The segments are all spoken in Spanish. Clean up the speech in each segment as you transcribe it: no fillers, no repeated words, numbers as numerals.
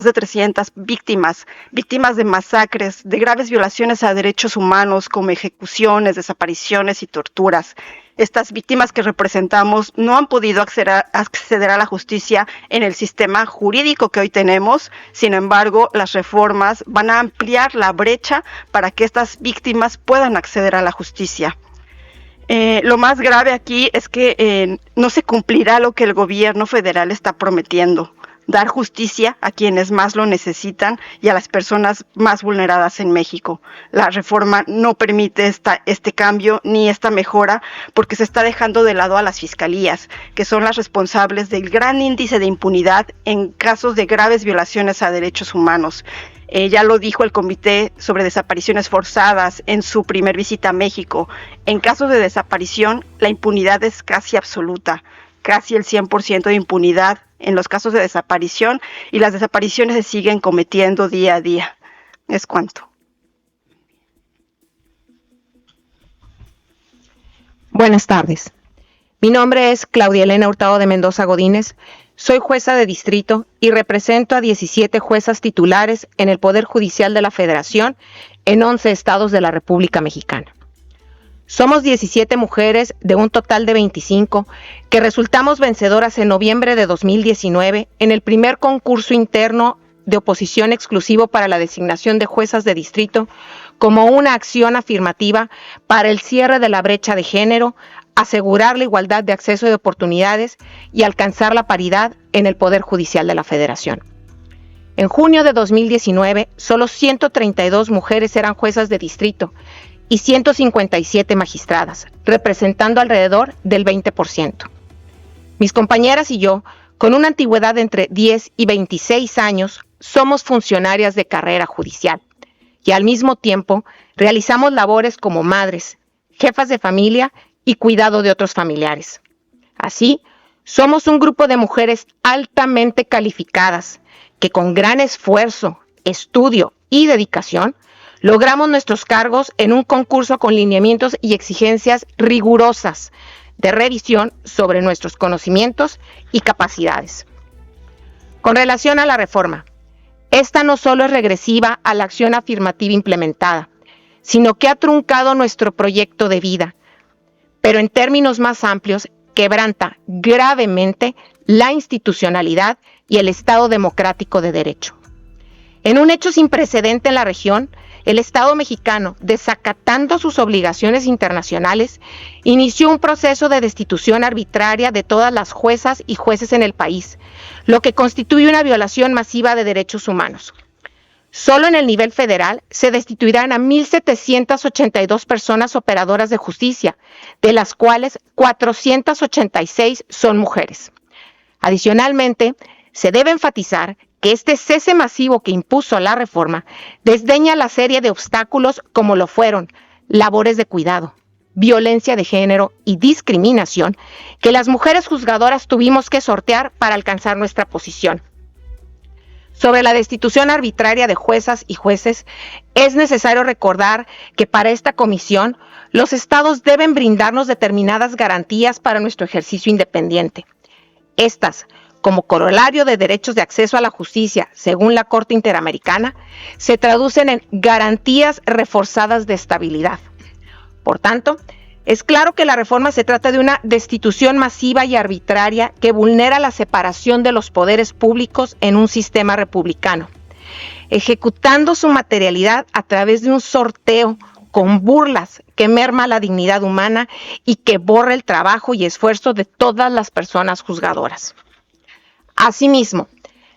de 300 víctimas de masacres, de graves violaciones a derechos humanos como ejecuciones, desapariciones y torturas. Estas víctimas que representamos no han podido acceder a la justicia en el sistema jurídico que hoy tenemos. Sin embargo, las reformas van a ampliar la brecha para que estas víctimas puedan acceder a la justicia. Lo más grave aquí es que no se cumplirá lo que el gobierno federal está prometiendo: dar justicia a quienes más lo necesitan y a las personas más vulneradas en México. La reforma no permite este cambio ni esta mejora, porque se está dejando de lado a las fiscalías, que son las responsables del gran índice de impunidad en casos de graves violaciones a derechos humanos. Ya lo dijo el Comité sobre Desapariciones Forzadas en su primer visita a México. En casos de desaparición, la impunidad es casi absoluta, casi el 100% de impunidad en los casos de desaparición, y las desapariciones se siguen cometiendo día a día. Es cuanto. Buenas tardes. Mi nombre es Claudia Elena Hurtado de Mendoza Godínez. Soy jueza de distrito y represento a 17 juezas titulares en el Poder Judicial de la Federación en 11 estados de la República Mexicana. Somos 17 mujeres de un total de 25 que resultamos vencedoras en noviembre de 2019 en el primer concurso interno de oposición exclusivo para la designación de juezas de distrito como una acción afirmativa para el cierre de la brecha de género, asegurar la igualdad de acceso de oportunidades y alcanzar la paridad en el Poder Judicial de la Federación. En junio de 2019, solo 132 mujeres eran juezas de distrito y 157 magistradas, representando alrededor del 20%. Mis compañeras y yo, con una antigüedad de entre 10 y 26 años, somos funcionarias de carrera judicial y al mismo tiempo realizamos labores como madres, jefas de familia y cuidado de otros familiares. Así, somos un grupo de mujeres altamente calificadas que con gran esfuerzo, estudio y dedicación logramos nuestros cargos en un concurso con lineamientos y exigencias rigurosas de revisión sobre nuestros conocimientos y capacidades. Con relación a la reforma, esta no solo es regresiva a la acción afirmativa implementada, sino que ha truncado nuestro proyecto de vida, pero en términos más amplios, quebranta gravemente la institucionalidad y el Estado democrático de derecho. En un hecho sin precedente en la región, el Estado mexicano, desacatando sus obligaciones internacionales, inició un proceso de destitución arbitraria de todas las juezas y jueces en el país, lo que constituye una violación masiva de derechos humanos. Solo en el nivel federal se destituirán a 1,782 personas operadoras de justicia, de las cuales 486 son mujeres. Adicionalmente, se debe enfatizar que este cese masivo que impuso la reforma desdeña la serie de obstáculos como lo fueron labores de cuidado, violencia de género y discriminación que las mujeres juzgadoras tuvimos que sortear para alcanzar nuestra posición. Sobre la destitución arbitraria de juezas y jueces, es necesario recordar que para esta comisión, los estados deben brindarnos determinadas garantías para nuestro ejercicio independiente. Estas, como corolario de derechos de acceso a la justicia, según la Corte Interamericana, se traducen en garantías reforzadas de estabilidad. Por tanto, es claro que la reforma se trata de una destitución masiva y arbitraria que vulnera la separación de los poderes públicos en un sistema republicano, ejecutando su materialidad a través de un sorteo con burlas que merma la dignidad humana y que borra el trabajo y esfuerzo de todas las personas juzgadoras. Asimismo,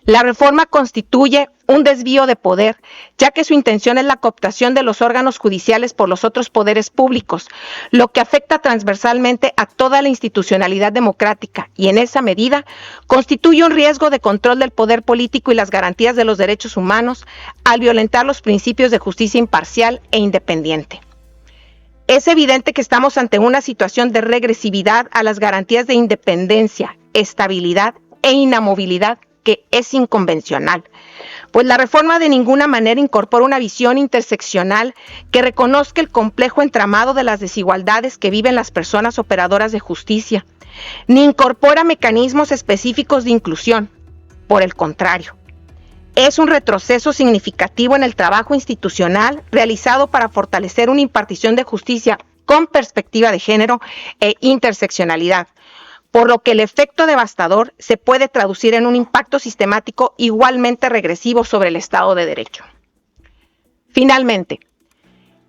la reforma constituye un desvío de poder, ya que su intención es la cooptación de los órganos judiciales por los otros poderes públicos, lo que afecta transversalmente a toda la institucionalidad democrática y en esa medida constituye un riesgo de control del poder político y las garantías de los derechos humanos al violentar los principios de justicia imparcial e independiente. Es evidente que estamos ante una situación de regresividad a las garantías de independencia, estabilidad e inamovilidad que es inconvencional, pues la reforma de ninguna manera incorpora una visión interseccional que reconozca el complejo entramado de las desigualdades que viven las personas operadoras de justicia, ni incorpora mecanismos específicos de inclusión. Por el contrario, Es un retroceso significativo en el trabajo institucional realizado para fortalecer una impartición de justicia con perspectiva de género e interseccionalidad, por lo que el efecto devastador se puede traducir en un impacto sistemático igualmente regresivo sobre el Estado de Derecho. Finalmente,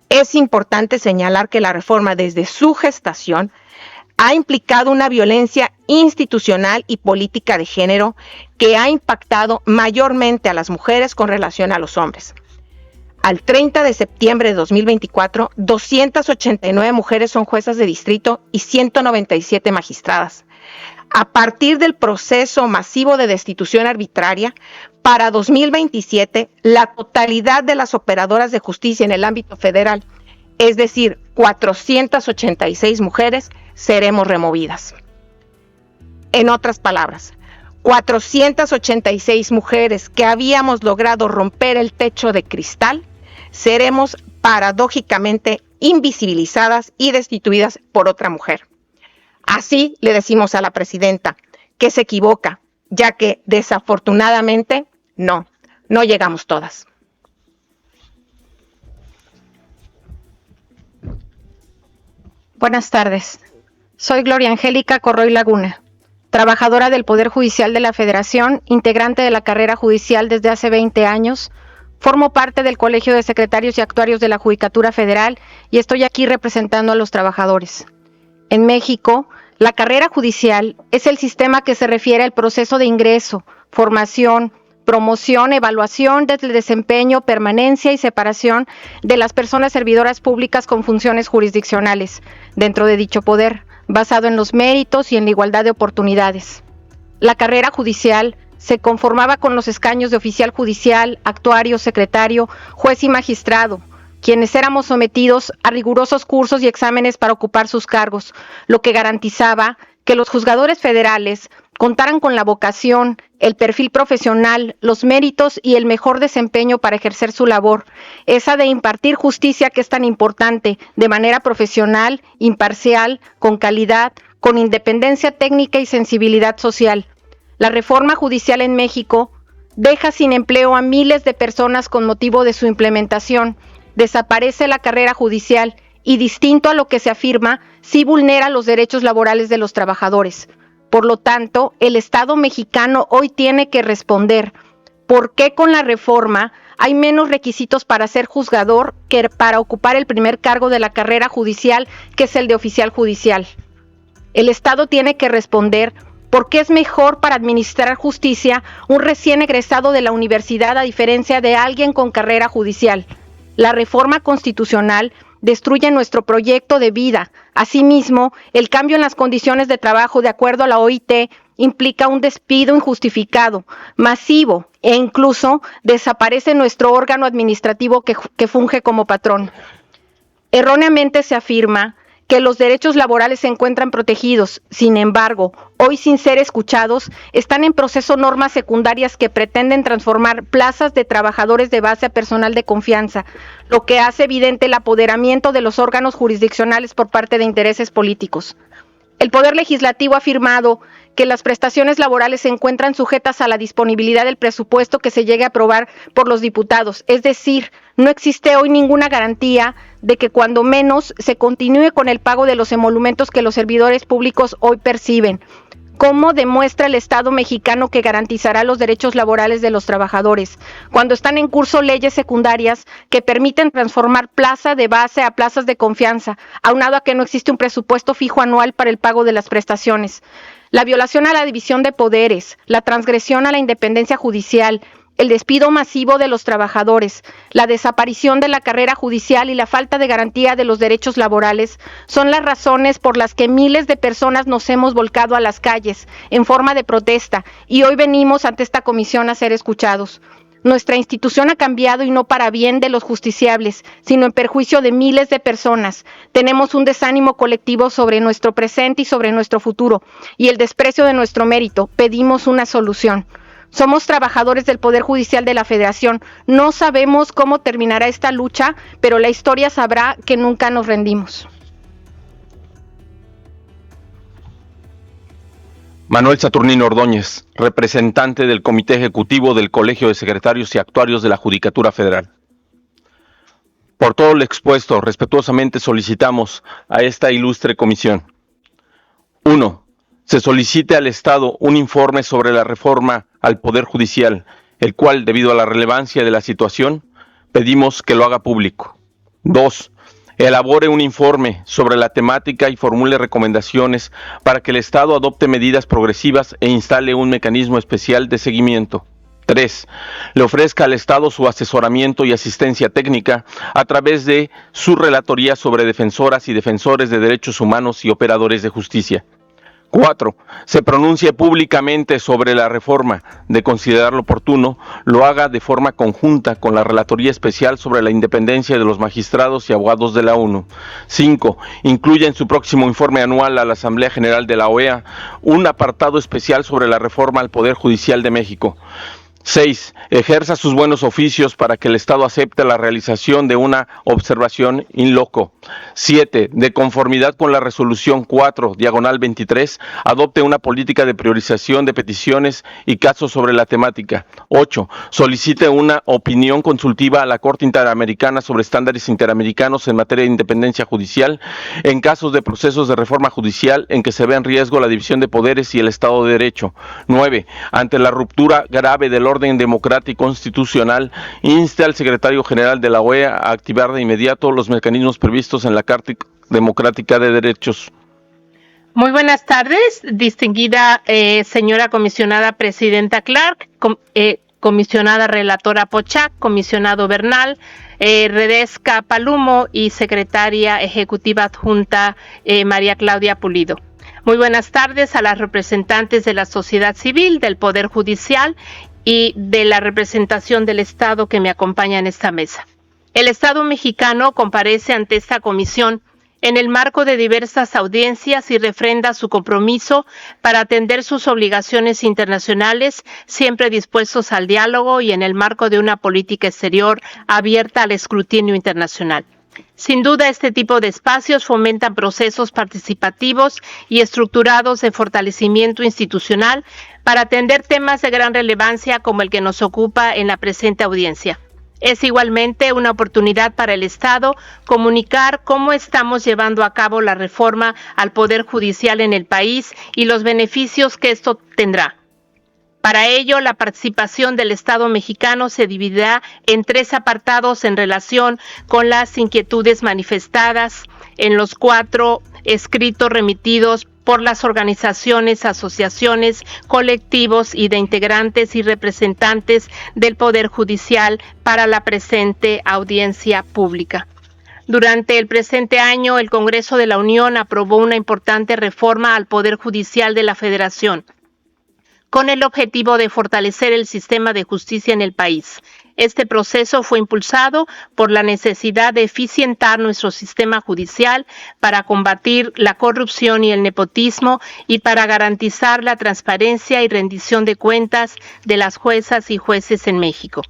es importante señalar que la reforma desde su gestación ha implicado una violencia institucional y política de género que ha impactado mayormente a las mujeres con relación a los hombres. Al 30 de septiembre de 2024, 289 mujeres son juezas de distrito y 197 magistradas. A partir del proceso masivo de destitución arbitraria, para 2027, la totalidad de las operadoras de justicia en el ámbito federal, es decir, 486 mujeres, seremos removidas. En otras palabras, 486 mujeres que habíamos logrado romper el techo de cristal, seremos paradójicamente invisibilizadas y destituidas por otra mujer. Así le decimos a la presidenta que se equivoca, ya que desafortunadamente no llegamos todas. Buenas tardes. Soy Gloria Angélica Corroy Laguna, trabajadora del Poder Judicial de la Federación, integrante de la carrera judicial desde hace 20 años. Formo parte del Colegio de Secretarios y Actuarios de la Judicatura Federal y estoy aquí representando a los trabajadores. En México, la carrera judicial es el sistema que se refiere al proceso de ingreso, formación, promoción, evaluación del desempeño, permanencia y separación de las personas servidoras públicas con funciones jurisdiccionales dentro de dicho poder, basado en los méritos y en la igualdad de oportunidades. La carrera judicial se conformaba con los escaños de oficial judicial, actuario, secretario, juez y magistrado, quienes éramos sometidos a rigurosos cursos y exámenes para ocupar sus cargos, lo que garantizaba que los juzgadores federales contaran con la vocación, el perfil profesional, los méritos y el mejor desempeño para ejercer su labor, esa de impartir justicia que es tan importante, de manera profesional, imparcial, con calidad, con independencia técnica y sensibilidad social. La reforma judicial en México deja sin empleo a miles de personas con motivo de su implementación, desaparece la carrera judicial y, distinto a lo que se afirma, sí vulnera los derechos laborales de los trabajadores. Por lo tanto, el Estado mexicano hoy tiene que responder por qué con la reforma hay menos requisitos para ser juzgador que para ocupar el primer cargo de la carrera judicial, que es el de oficial judicial. El Estado tiene que responder por qué es mejor para administrar justicia un recién egresado de la universidad a diferencia de alguien con carrera judicial. La reforma constitucional destruye nuestro proyecto de vida. Asimismo, el cambio en las condiciones de trabajo de acuerdo a la OIT implica un despido injustificado, masivo e incluso desaparece nuestro órgano administrativo que funge como patrón. Erróneamente se afirma que los derechos laborales se encuentran protegidos. Sin embargo, hoy sin ser escuchados, están en proceso normas secundarias que pretenden transformar plazas de trabajadores de base a personal de confianza, lo que hace evidente el apoderamiento de los órganos jurisdiccionales por parte de intereses políticos. El Poder Legislativo ha afirmado que las prestaciones laborales se encuentran sujetas a la disponibilidad del presupuesto que se llegue a aprobar por los diputados. Es decir, no existe hoy ninguna garantía de que cuando menos se continúe con el pago de los emolumentos que los servidores públicos hoy perciben. ¿Cómo demuestra el Estado mexicano que garantizará los derechos laborales de los trabajadores cuando están en curso leyes secundarias que permiten transformar plaza de base a plazas de confianza, aunado a que no existe un presupuesto fijo anual para el pago de las prestaciones? La violación a la división de poderes, la transgresión a la independencia judicial, el despido masivo de los trabajadores, la desaparición de la carrera judicial y la falta de garantía de los derechos laborales son las razones por las que miles de personas nos hemos volcado a las calles en forma de protesta y hoy venimos ante esta comisión a ser escuchados. Nuestra institución ha cambiado y no para bien de los justiciables, sino en perjuicio de miles de personas. Tenemos un desánimo colectivo sobre nuestro presente y sobre nuestro futuro y el desprecio de nuestro mérito. Pedimos una solución. Somos trabajadores del Poder Judicial de la Federación. No sabemos cómo terminará esta lucha, pero la historia sabrá que nunca nos rendimos. Manuel Saturnino Ordóñez, representante del Comité Ejecutivo del Colegio de Secretarios y Actuarios de la Judicatura Federal. Por todo lo expuesto, respetuosamente solicitamos a esta ilustre comisión. 1. Se solicite al Estado un informe sobre la reforma al Poder Judicial, el cual, debido a la relevancia de la situación, pedimos que lo haga público. 2. Elabore un informe sobre la temática y formule recomendaciones para que el Estado adopte medidas progresivas e instale un mecanismo especial de seguimiento. 3. Le ofrezca al Estado su asesoramiento y asistencia técnica a través de su relatoría sobre defensoras y defensores de derechos humanos y operadores de justicia. 4. Se pronuncie públicamente sobre la reforma. De considerarlo oportuno, lo haga de forma conjunta con la Relatoría Especial sobre la Independencia de los Magistrados y Abogados de la ONU. 5. Incluya en su próximo informe anual a la Asamblea General de la OEA un apartado especial sobre la reforma al Poder Judicial de México. 6. Ejerza sus buenos oficios para que el Estado acepte la realización de una observación in loco. 7. De conformidad con la resolución 4/23, adopte una política de priorización de peticiones y casos sobre la temática. 8. Solicite una opinión consultiva a la Corte Interamericana sobre estándares interamericanos en materia de independencia judicial en casos de procesos de reforma judicial en que se vea en riesgo la división de poderes y el Estado de Derecho. 9. Ante la ruptura grave del orden democrático y constitucional, inste al secretario general de la OEA a activar de inmediato los mecanismos previstos en la Carta Democrática de Derechos. Muy buenas tardes, distinguida señora comisionada presidenta Clark, comisionada relatora Pochac, comisionado Bernal, Redesca Palumo y secretaria ejecutiva adjunta María Claudia Pulido. Muy buenas tardes a las representantes de la sociedad civil, del Poder Judicial y de la representación del Estado que me acompaña en esta mesa. El Estado mexicano comparece ante esta comisión en el marco de diversas audiencias y refrenda su compromiso para atender sus obligaciones internacionales, siempre dispuestos al diálogo y en el marco de una política exterior abierta al escrutinio internacional. Sin duda, este tipo de espacios fomentan procesos participativos y estructurados de fortalecimiento institucional para atender temas de gran relevancia como el que nos ocupa en la presente audiencia. Es igualmente una oportunidad para el Estado comunicar cómo estamos llevando a cabo la reforma al Poder Judicial en el país y los beneficios que esto tendrá. Para ello, la participación del Estado mexicano se dividirá en 3 apartados en relación con las inquietudes manifestadas en los 4 escritos remitidos por las organizaciones, asociaciones, colectivos y de integrantes y representantes del Poder Judicial para la presente audiencia pública. Durante el presente año, el Congreso de la Unión aprobó una importante reforma al Poder Judicial de la Federación, con el objetivo de fortalecer el sistema de justicia en el país. Este proceso fue impulsado por la necesidad de eficientar nuestro sistema judicial para combatir la corrupción y el nepotismo y para garantizar la transparencia y rendición de cuentas de las juezas y jueces en México.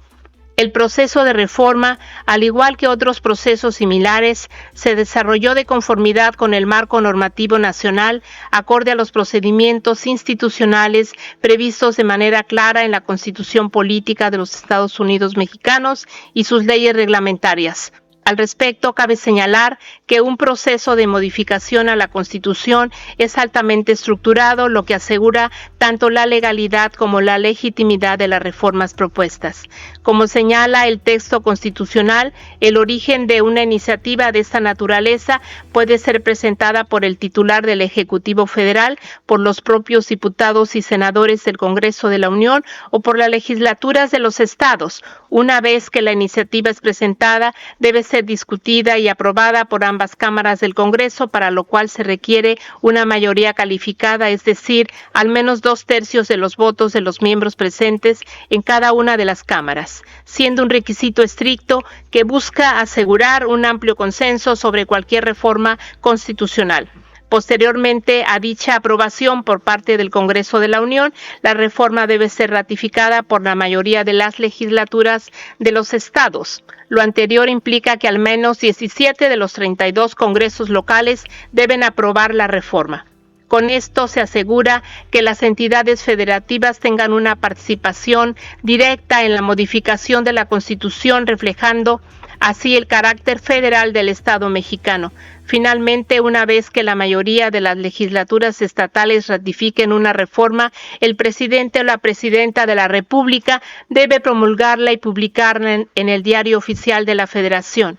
El proceso de reforma, al igual que otros procesos similares, se desarrolló de conformidad con el marco normativo nacional, acorde a los procedimientos institucionales previstos de manera clara en la Constitución Política de los Estados Unidos Mexicanos y sus leyes reglamentarias. Al respecto, cabe señalar que un proceso de modificación a la Constitución es altamente estructurado, lo que asegura tanto la legalidad como la legitimidad de las reformas propuestas. Como señala el texto constitucional, el origen de una iniciativa de esta naturaleza puede ser presentada por el titular del Ejecutivo Federal, por los propios diputados y senadores del Congreso de la Unión o por las legislaturas de los estados. Una vez que la iniciativa es presentada, debe ser discutida y aprobada por ambas cámaras del Congreso, para lo cual se requiere una mayoría calificada, es decir, al menos 2/3 de los votos de los miembros presentes en cada una de las cámaras, siendo un requisito estricto que busca asegurar un amplio consenso sobre cualquier reforma constitucional. Posteriormente a dicha aprobación por parte del Congreso de la Unión, la reforma debe ser ratificada por la mayoría de las legislaturas de los estados. Lo anterior implica que al menos 17 de los 32 congresos locales deben aprobar la reforma. Con esto se asegura que las entidades federativas tengan una participación directa en la modificación de la Constitución, reflejando así el carácter federal del Estado mexicano. Finalmente, una vez que la mayoría de las legislaturas estatales ratifiquen una reforma, el presidente o la presidenta de la República debe promulgarla y publicarla en el Diario Oficial de la Federación.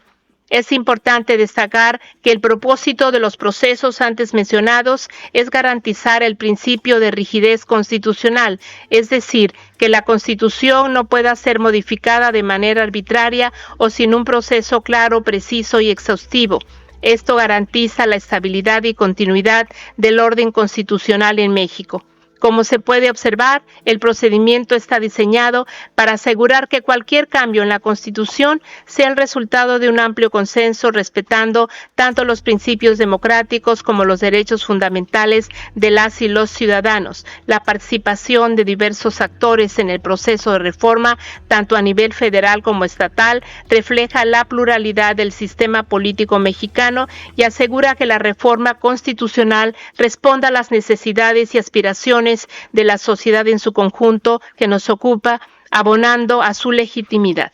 Es importante destacar que el propósito de los procesos antes mencionados es garantizar el principio de rigidez constitucional, es decir, que la Constitución no pueda ser modificada de manera arbitraria o sin un proceso claro, preciso y exhaustivo. Esto garantiza la estabilidad y continuidad del orden constitucional en México. Como se puede observar, el procedimiento está diseñado para asegurar que cualquier cambio en la Constitución sea el resultado de un amplio consenso, respetando tanto los principios democráticos como los derechos fundamentales de las y los ciudadanos. La participación de diversos actores en el proceso de reforma, tanto a nivel federal como estatal, refleja la pluralidad del sistema político mexicano y asegura que la reforma constitucional responda a las necesidades y aspiraciones de la sociedad en su conjunto que nos ocupa, abonando a su legitimidad.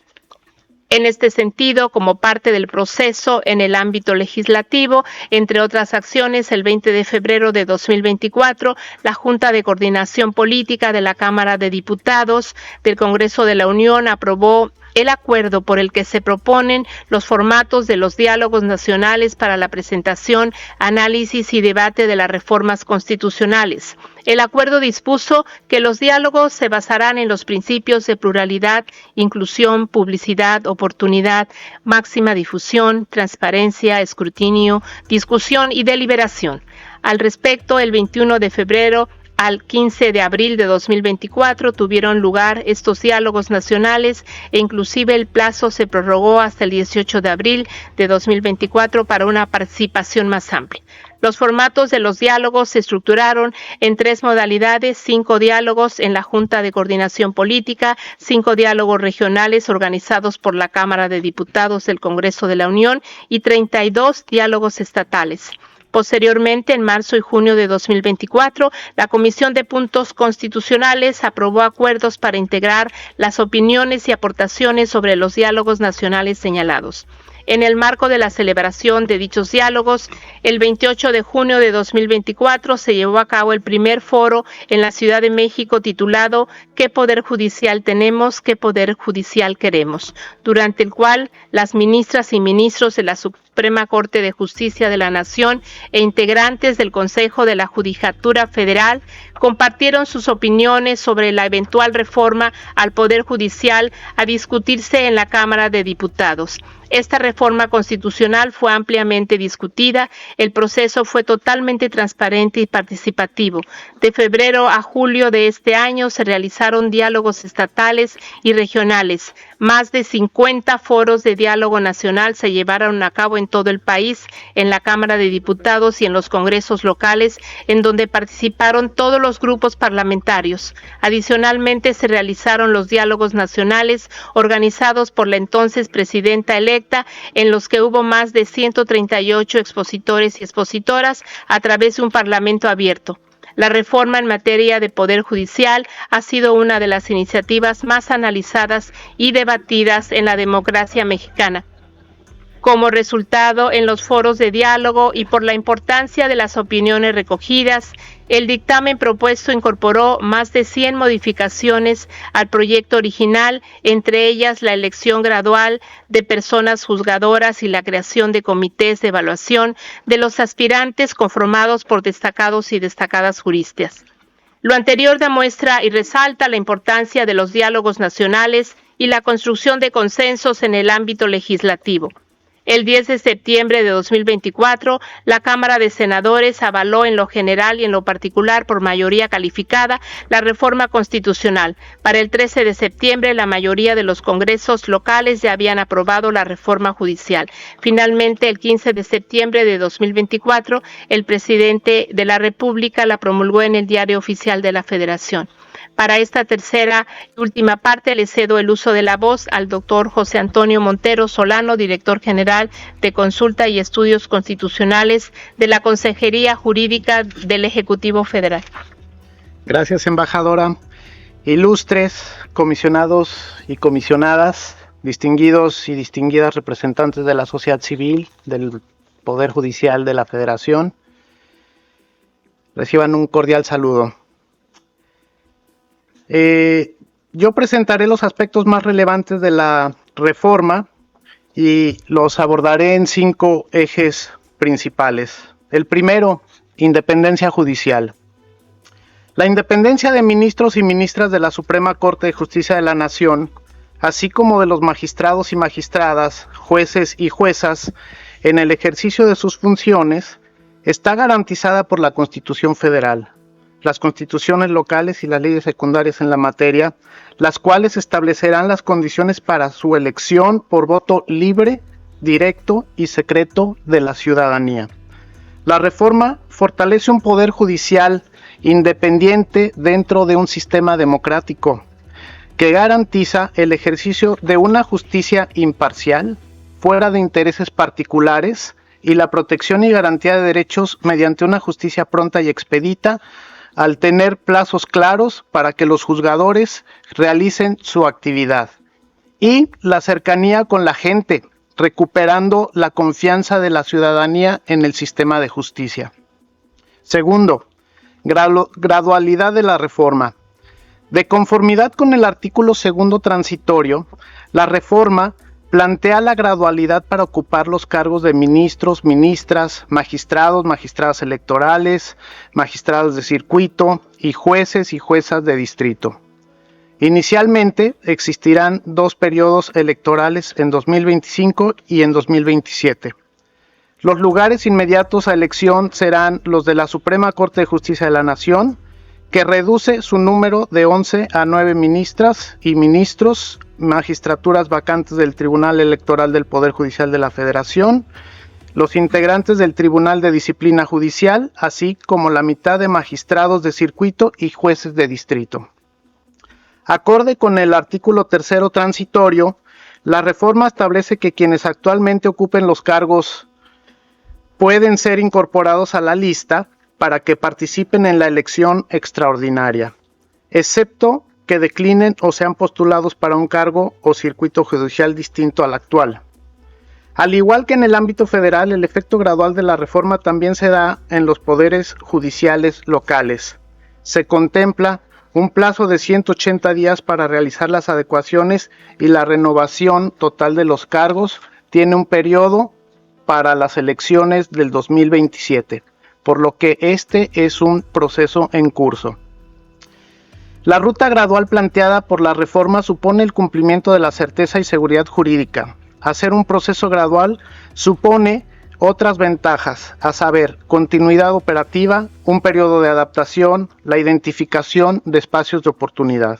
En este sentido, como parte del proceso en el ámbito legislativo, entre otras acciones, el 20 de febrero de 2024, la Junta de Coordinación Política de la Cámara de Diputados del Congreso de la Unión aprobó el acuerdo por el que se proponen los formatos de los diálogos nacionales para la presentación, análisis y debate de las reformas constitucionales. El acuerdo dispuso que los diálogos se basarán en los principios de pluralidad, inclusión, publicidad, oportunidad, máxima difusión, transparencia, escrutinio, discusión y deliberación. Al respecto, el 21 de febrero al 15 de abril de 2024 tuvieron lugar estos diálogos nacionales e inclusive el plazo se prorrogó hasta el 18 de abril de 2024 para una participación más amplia. Los formatos de los diálogos se estructuraron en 3 modalidades: 5 diálogos en la Junta de Coordinación Política, 5 diálogos regionales organizados por la Cámara de Diputados del Congreso de la Unión y 32 diálogos estatales. Posteriormente, en marzo y junio de 2024, la Comisión de Puntos Constitucionales aprobó acuerdos para integrar las opiniones y aportaciones sobre los diálogos nacionales señalados. En el marco de la celebración de dichos diálogos, el 28 de junio de 2024 se llevó a cabo el primer foro en la Ciudad de México titulado ¿Qué poder judicial tenemos? ¿Qué poder judicial queremos?, durante el cual las ministras y ministros de la Suprema Corte de Justicia de la Nación e integrantes del Consejo de la Judicatura Federal compartieron sus opiniones sobre la eventual reforma al Poder Judicial a discutirse en la Cámara de Diputados. Esta reforma constitucional fue ampliamente discutida, el proceso fue totalmente transparente y participativo. De febrero a julio de este año se realizaron diálogos estatales y regionales. Más de 50 foros de diálogo nacional se llevaron a cabo en todo el país, en la Cámara de Diputados y en los congresos locales, en donde participaron todos los grupos parlamentarios. Adicionalmente, se realizaron los diálogos nacionales organizados por la entonces presidenta electa, en los que hubo más de 138 expositores y expositoras a través de un parlamento abierto. La reforma en materia de Poder Judicial ha sido una de las iniciativas más analizadas y debatidas en la democracia mexicana. Como resultado, en los foros de diálogo y por la importancia de las opiniones recogidas, el dictamen propuesto incorporó más de 100 modificaciones al proyecto original, entre ellas la elección gradual de personas juzgadoras y la creación de comités de evaluación de los aspirantes conformados por destacados y destacadas juristas. Lo anterior demuestra y resalta la importancia de los diálogos nacionales y la construcción de consensos en el ámbito legislativo. El 10 de septiembre de 2024, la Cámara de Senadores avaló en lo general y en lo particular por mayoría calificada la reforma constitucional. Para el 13 de septiembre, la mayoría de los congresos locales ya habían aprobado la reforma judicial. Finalmente, el 15 de septiembre de 2024, el presidente de la República la promulgó en el Diario Oficial de la Federación. Para esta tercera y última parte le cedo el uso de la voz al doctor José Antonio Montero Solano, director general de Consulta y Estudios Constitucionales de la Consejería Jurídica del Ejecutivo Federal. Gracias, embajadora. Ilustres comisionados y comisionadas, distinguidos y distinguidas representantes de la sociedad civil, del Poder Judicial de la Federación, reciban un cordial saludo. Yo presentaré los aspectos más relevantes de la reforma y los abordaré en 5 ejes principales. El primero, independencia judicial. La independencia de ministros y ministras de la Suprema Corte de Justicia de la Nación, así como de los magistrados y magistradas, jueces y juezas, en el ejercicio de sus funciones, está garantizada por la Constitución Federal, las constituciones locales y las leyes secundarias en la materia, las cuales establecerán las condiciones para su elección por voto libre, directo y secreto de la ciudadanía. La reforma fortalece un poder judicial independiente dentro de un sistema democrático que garantiza el ejercicio de una justicia imparcial, fuera de intereses particulares, y la protección y garantía de derechos mediante una justicia pronta y expedita, al tener plazos claros para que los juzgadores realicen su actividad. Y la cercanía con la gente, recuperando la confianza de la ciudadanía en el sistema de justicia. Segundo, gradualidad de la reforma. De conformidad con el artículo 2 transitorio, la reforma plantea la gradualidad para ocupar los cargos de ministros, ministras, magistrados, magistradas electorales, magistrados de circuito y jueces y juezas de distrito. Inicialmente existirán 2 periodos electorales en 2025 y en 2027. Los lugares inmediatos a elección serán los de la Suprema Corte de Justicia de la Nación, que reduce su número de 11 a 9 ministras y ministros, magistraturas vacantes del Tribunal Electoral del Poder Judicial de la Federación, los integrantes del Tribunal de Disciplina Judicial, así como la mitad de magistrados de circuito y jueces de distrito. Acorde con el artículo 3 transitorio, la reforma establece que quienes actualmente ocupen los cargos pueden ser incorporados a la lista para que participen en la elección extraordinaria, excepto que declinen o sean postulados para un cargo o circuito judicial distinto al actual. Al igual que en el ámbito federal, el efecto gradual de la reforma también se da en los poderes judiciales locales. Se contempla un plazo de 180 días para realizar las adecuaciones y la renovación total de los cargos tiene un periodo para las elecciones del 2027. Por lo que este es un proceso en curso. La ruta gradual planteada por la reforma supone el cumplimiento de la certeza y seguridad jurídica. Hacer un proceso gradual supone otras ventajas, a saber, continuidad operativa, un periodo de adaptación, la identificación de espacios de oportunidad.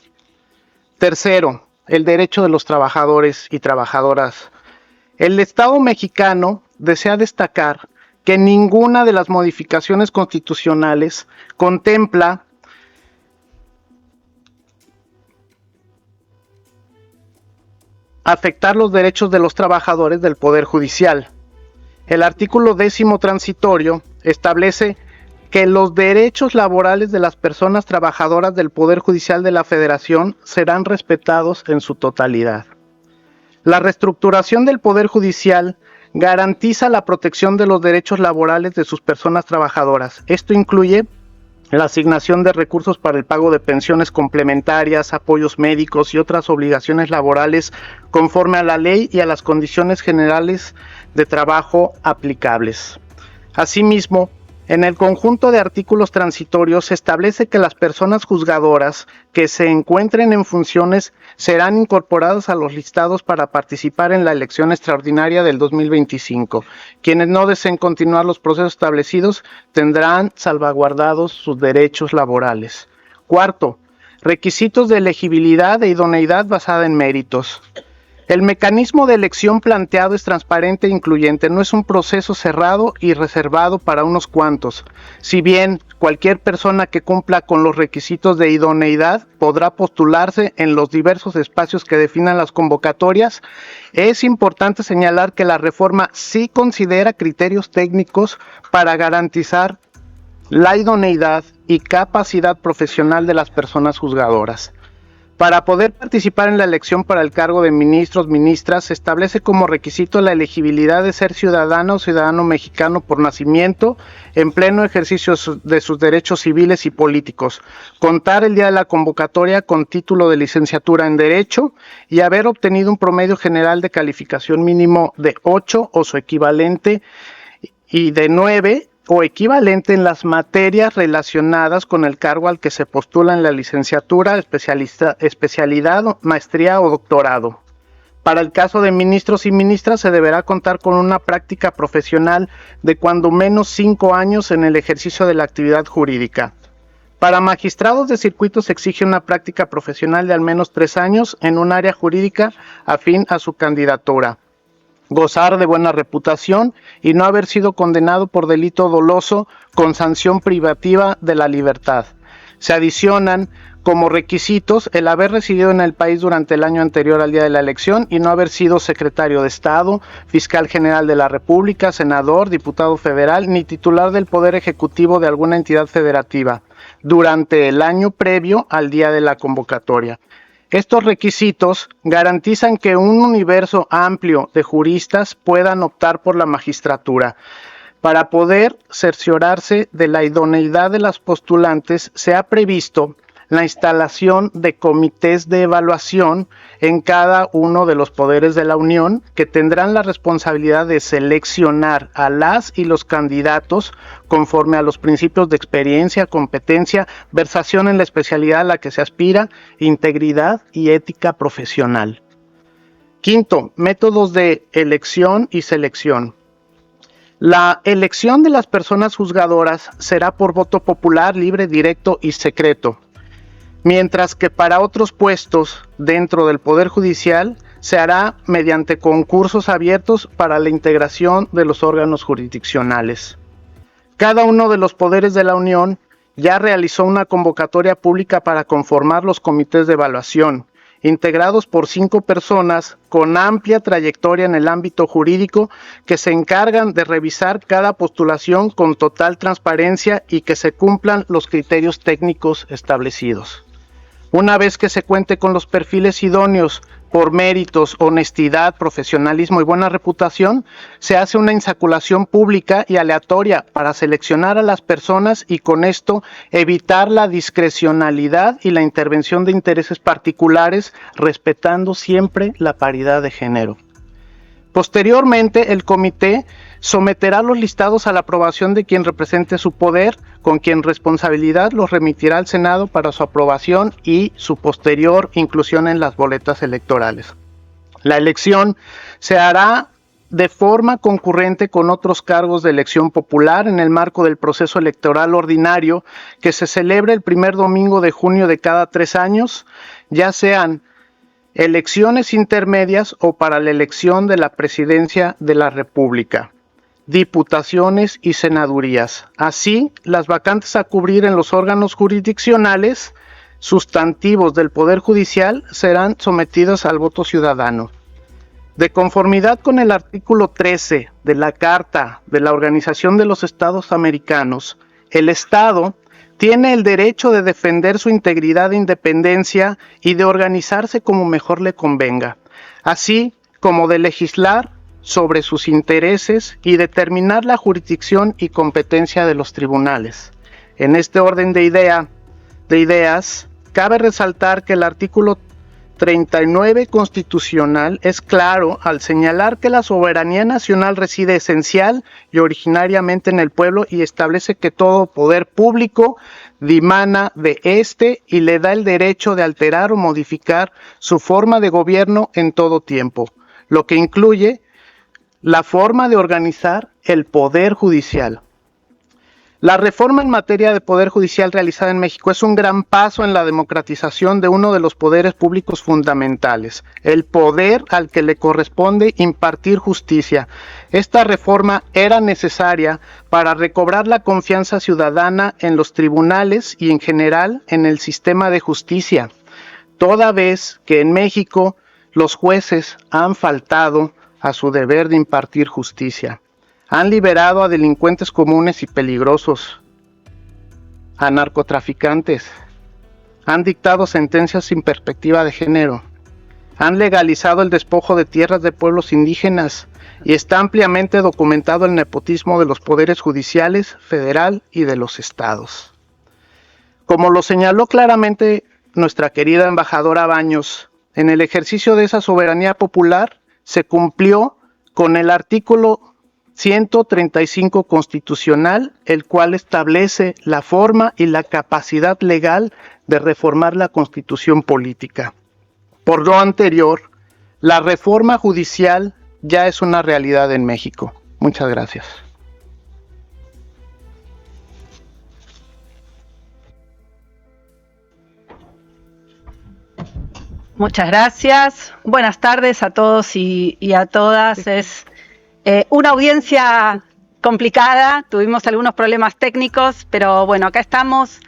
Tercero, el derecho de los trabajadores y trabajadoras. El Estado mexicano desea destacar que ninguna de las modificaciones constitucionales contempla afectar los derechos de los trabajadores del Poder Judicial. El artículo 10 transitorio establece que los derechos laborales de las personas trabajadoras del Poder Judicial de la Federación serán respetados en su totalidad. La reestructuración del Poder Judicial garantiza la protección de los derechos laborales de sus personas trabajadoras. Esto incluye la asignación de recursos para el pago de pensiones complementarias, apoyos médicos y otras obligaciones laborales conforme a la ley y a las condiciones generales de trabajo aplicables. Asimismo, en el conjunto de artículos transitorios se establece que las personas juzgadoras que se encuentren en funciones serán incorporadas a los listados para participar en la elección extraordinaria del 2025. Quienes no deseen continuar los procesos establecidos tendrán salvaguardados sus derechos laborales. Cuarto, requisitos de elegibilidad e idoneidad basada en méritos. El mecanismo de elección planteado es transparente e incluyente, no es un proceso cerrado y reservado para unos cuantos. Si bien, cualquier persona que cumpla con los requisitos de idoneidad podrá postularse en los diversos espacios que definan las convocatorias. Es importante señalar que la reforma sí considera criterios técnicos para garantizar la idoneidad y capacidad profesional de las personas juzgadoras. Para poder participar en la elección para el cargo de ministros, ministras, se establece como requisito la elegibilidad de ser ciudadano o ciudadano mexicano por nacimiento, en pleno ejercicio de sus derechos civiles y políticos, contar el día de la convocatoria con título de licenciatura en Derecho y haber obtenido un promedio general de calificación mínimo de 8 o su equivalente y de 9 o equivalente en las materias relacionadas con el cargo al que se postula en la licenciatura, especialidad, maestría o doctorado. Para el caso de ministros y ministras se deberá contar con una práctica profesional de cuando menos 5 años en el ejercicio de la actividad jurídica. Para magistrados de circuito se exige una práctica profesional de al menos 3 años en un área jurídica afín a su candidatura. Gozar de buena reputación y no haber sido condenado por delito doloso con sanción privativa de la libertad. Se adicionan como requisitos el haber residido en el país durante el año anterior al día de la elección y no haber sido secretario de Estado, fiscal general de la República, senador, diputado federal, ni titular del Poder Ejecutivo de alguna entidad federativa durante el año previo al día de la convocatoria. Estos requisitos garantizan que un universo amplio de juristas puedan optar por la magistratura. Para poder cerciorarse de la idoneidad de las postulantes, se ha previsto la instalación de comités de evaluación en cada uno de los poderes de la Unión, que tendrán la responsabilidad de seleccionar a las y los candidatos conforme a los principios de experiencia, competencia, versación en la especialidad a la que se aspira, integridad y ética profesional. Quinto, métodos de elección y selección. La elección de las personas juzgadoras será por voto popular, libre, directo y secreto, mientras que para otros puestos dentro del Poder Judicial se hará mediante concursos abiertos para la integración de los órganos jurisdiccionales. Cada uno de los poderes de la Unión ya realizó una convocatoria pública para conformar los comités de evaluación, integrados por 5 personas con amplia trayectoria en el ámbito jurídico que se encargan de revisar cada postulación con total transparencia y que se cumplan los criterios técnicos establecidos. Una vez que se cuente con los perfiles idóneos por méritos, honestidad, profesionalismo y buena reputación, se hace una insaculación pública y aleatoria para seleccionar a las personas y con esto evitar la discrecionalidad y la intervención de intereses particulares, respetando siempre la paridad de género. Posteriormente, el comité someterá los listados a la aprobación de quien represente su poder, con quien responsabilidad los remitirá al Senado para su aprobación y su posterior inclusión en las boletas electorales. La elección se hará de forma concurrente con otros cargos de elección popular en el marco del proceso electoral ordinario que se celebra el primer domingo de junio de cada 3 años, ya sean elecciones intermedias o para la elección de la presidencia de la República, diputaciones y senadurías. Así, las vacantes a cubrir en los órganos jurisdiccionales sustantivos del Poder Judicial serán sometidas al voto ciudadano. De conformidad con el artículo 13 de la Carta de la Organización de los Estados Americanos, el Estado tiene el derecho de defender su integridad e independencia y de organizarse como mejor le convenga, así como de legislar sobre sus intereses y determinar la jurisdicción y competencia de los tribunales. En este orden de ideas, cabe resaltar que el artículo 39 constitucional es claro al señalar que la soberanía nacional reside esencial y originariamente en el pueblo y establece que todo poder público dimana de éste y le da el derecho de alterar o modificar su forma de gobierno en todo tiempo, lo que incluye la forma de organizar el poder judicial. La reforma en materia de poder judicial realizada en México es un gran paso en la democratización de uno de los poderes públicos fundamentales, el poder al que le corresponde impartir justicia. Esta reforma era necesaria para recobrar la confianza ciudadana en los tribunales y en general en el sistema de justicia, toda vez que en México los jueces han faltado a su deber de impartir justicia. Han liberado a delincuentes comunes y peligrosos, a narcotraficantes, han dictado sentencias sin perspectiva de género, han legalizado el despojo de tierras de pueblos indígenas y está ampliamente documentado el nepotismo de los poderes judiciales, federal y de los estados. Como lo señaló claramente nuestra querida embajadora Baños, en el ejercicio de esa soberanía popular se cumplió con el artículo 135 constitucional, el cual establece la forma y la capacidad legal de reformar la constitución política. Por lo anterior, la reforma judicial ya es una realidad en México. Muchas gracias. Muchas gracias. Buenas tardes a todos y a todas. Es una audiencia complicada, tuvimos algunos problemas técnicos, pero bueno, acá estamos.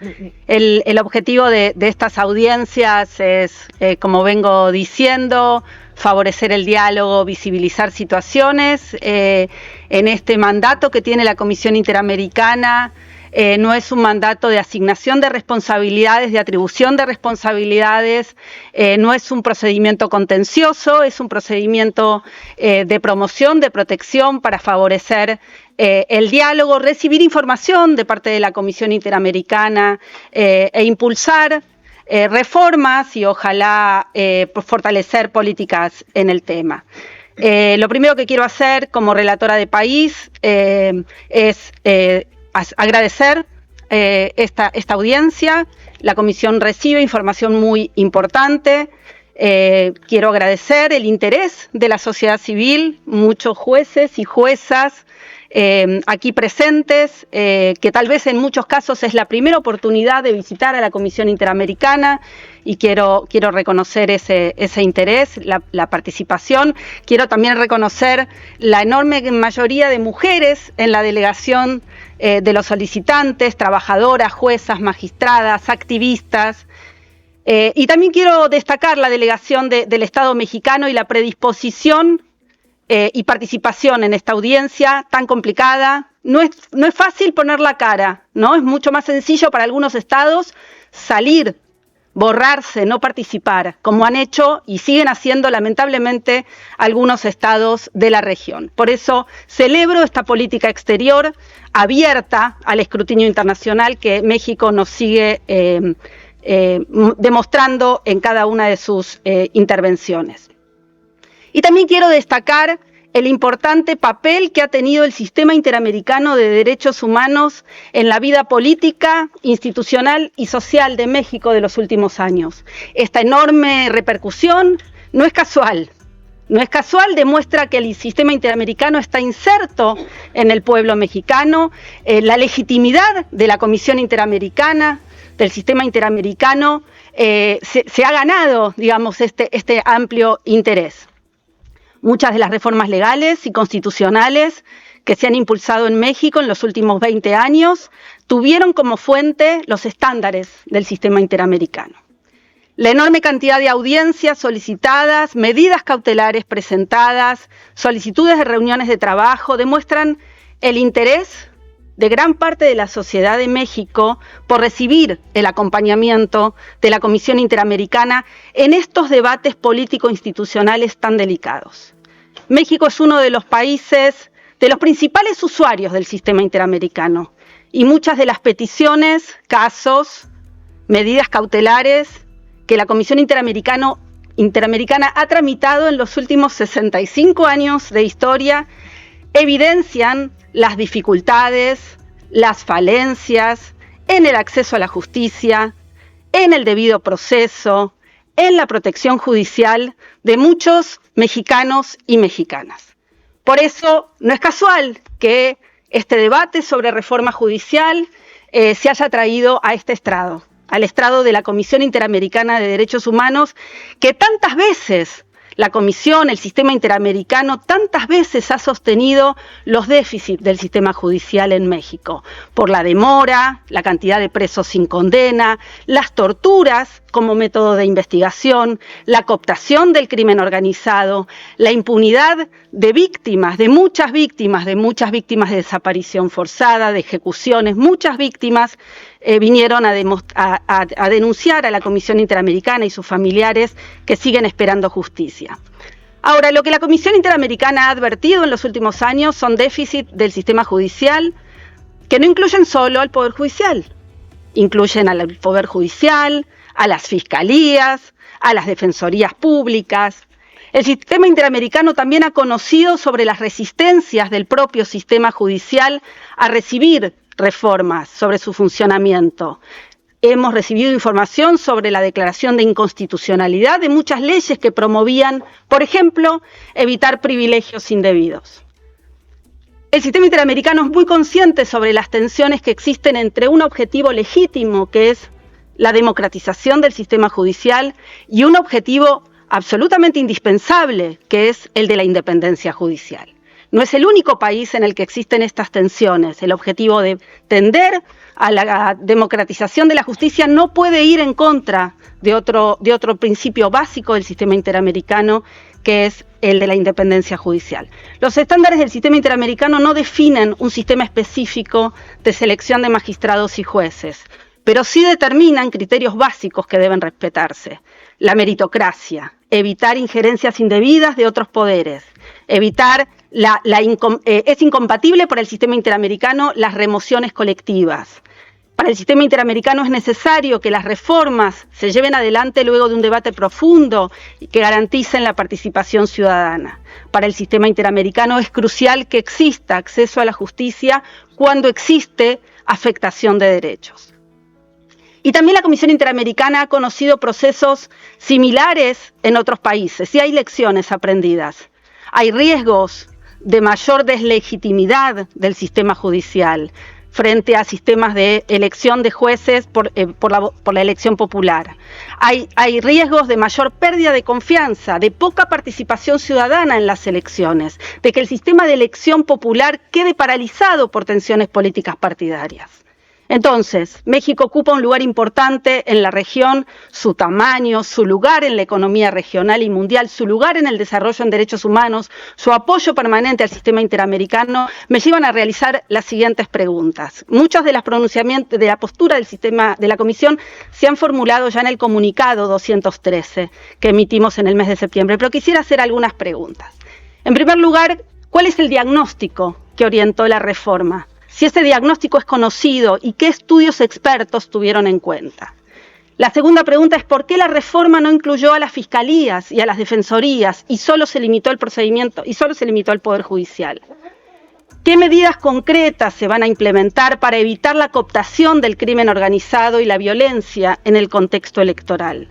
El objetivo de estas audiencias es, como vengo diciendo, favorecer el diálogo, visibilizar situaciones. En este mandato que tiene la Comisión Interamericana, no es un mandato de asignación de responsabilidades, de atribución de responsabilidades, no es un procedimiento contencioso, es un procedimiento de promoción, de protección para favorecer el diálogo, recibir información de parte de la Comisión Interamericana e impulsar reformas y ojalá fortalecer políticas en el tema. Lo primero que quiero hacer como relatora de país es agradecer esta audiencia. La comisión recibe información muy importante. Quiero agradecer el interés de la sociedad civil, muchos jueces y juezas aquí presentes, que tal vez en muchos casos es la primera oportunidad de visitar a la Comisión Interamericana y quiero reconocer ese interés, la participación. Quiero también reconocer la enorme mayoría de mujeres en la delegación de los solicitantes, trabajadoras, juezas, magistradas, activistas. Y también quiero destacar la delegación del Estado mexicano y la predisposición y participación en esta audiencia tan complicada. No es fácil poner la cara, ¿no? Es mucho más sencillo para algunos estados salir, borrarse, no participar, como han hecho y siguen haciendo lamentablemente algunos estados de la región. Por eso celebro esta política exterior abierta al escrutinio internacional que México nos sigue demostrando en cada una de sus intervenciones. Y también quiero destacar el importante papel que ha tenido el Sistema Interamericano de Derechos Humanos en la vida política, institucional y social de México de los últimos años. Esta enorme repercusión no es casual. No es casual, demuestra que el sistema interamericano está inserto en el pueblo mexicano, la legitimidad de la Comisión Interamericana, del sistema interamericano, se ha ganado, digamos, este amplio interés. Muchas de las reformas legales y constitucionales que se han impulsado en México en los últimos 20 años tuvieron como fuente los estándares del sistema interamericano. La enorme cantidad de audiencias solicitadas, medidas cautelares presentadas, solicitudes de reuniones de trabajo demuestran el interés de gran parte de la sociedad de México por recibir el acompañamiento de la Comisión Interamericana en estos debates político-institucionales tan delicados. México es uno de los países, de los principales usuarios del sistema interamericano y muchas de las peticiones, casos, medidas cautelares que la Comisión Interamericana ha tramitado en los últimos 65 años de historia evidencian las dificultades, las falencias en el acceso a la justicia, en el debido proceso, en la protección judicial de muchos mexicanos y mexicanas. Por eso no es casual que este debate sobre reforma judicial se haya traído a este estrado, al estrado de la Comisión Interamericana de Derechos Humanos, que tantas veces la Comisión, el sistema interamericano, tantas veces ha sostenido los déficits del sistema judicial en México, por la demora, la cantidad de presos sin condena, las torturas como método de investigación, la cooptación del crimen organizado, la impunidad de víctimas, de muchas víctimas de desaparición forzada, de ejecuciones. Muchas víctimas vinieron a denunciar a la Comisión Interamericana y sus familiares que siguen esperando justicia. Ahora, lo que la Comisión Interamericana ha advertido en los últimos años son déficits del sistema judicial que no incluyen solo al Poder Judicial, incluyen al Poder Judicial, a las fiscalías, a las defensorías públicas. El sistema interamericano también ha conocido sobre las resistencias del propio sistema judicial a recibir reformas sobre su funcionamiento. Hemos recibido información sobre la declaración de inconstitucionalidad de muchas leyes que promovían, por ejemplo, evitar privilegios indebidos. El sistema interamericano es muy consciente sobre las tensiones que existen entre un objetivo legítimo, que es la democratización del sistema judicial, y un objetivo absolutamente indispensable, que es el de la independencia judicial. No es el único país en el que existen estas tensiones. El objetivo de tender a la democratización de la justicia no puede ir en contra de otro principio básico del sistema interamericano, que es el de la independencia judicial. Los estándares del sistema interamericano no definen un sistema específico de selección de magistrados y jueces, pero sí determinan criterios básicos que deben respetarse. La meritocracia, evitar injerencias indebidas de otros poderes, evitar es incompatible para el sistema interamericano las remociones colectivas. Para el sistema interamericano es necesario que las reformas se lleven adelante luego de un debate profundo y que garanticen la participación ciudadana. Para el sistema interamericano es crucial que exista acceso a la justicia cuando existe afectación de derechos. Y también la Comisión Interamericana ha conocido procesos similares en otros países y hay lecciones aprendidas. Hay riesgos de mayor deslegitimidad del sistema judicial frente a sistemas de elección de jueces por la elección popular. Hay riesgos de mayor pérdida de confianza, de poca participación ciudadana en las elecciones, de que el sistema de elección popular quede paralizado por tensiones políticas partidarias. Entonces, México ocupa un lugar importante en la región, su tamaño, su lugar en la economía regional y mundial, su lugar en el desarrollo en derechos humanos, su apoyo permanente al sistema interamericano, me llevan a realizar las siguientes preguntas. Muchos de los pronunciamientos de la postura del sistema de la Comisión se han formulado ya en el comunicado 213 que emitimos en el mes de septiembre, pero quisiera hacer algunas preguntas. En primer lugar, ¿cuál es el diagnóstico que orientó la reforma? Si ese diagnóstico es conocido y qué estudios expertos tuvieron en cuenta. La segunda pregunta es ¿por qué la reforma no incluyó a las fiscalías y a las defensorías y solo se limitó el procedimiento y solo se limitó al Poder Judicial? ¿Qué medidas concretas se van a implementar para evitar la cooptación del crimen organizado y la violencia en el contexto electoral?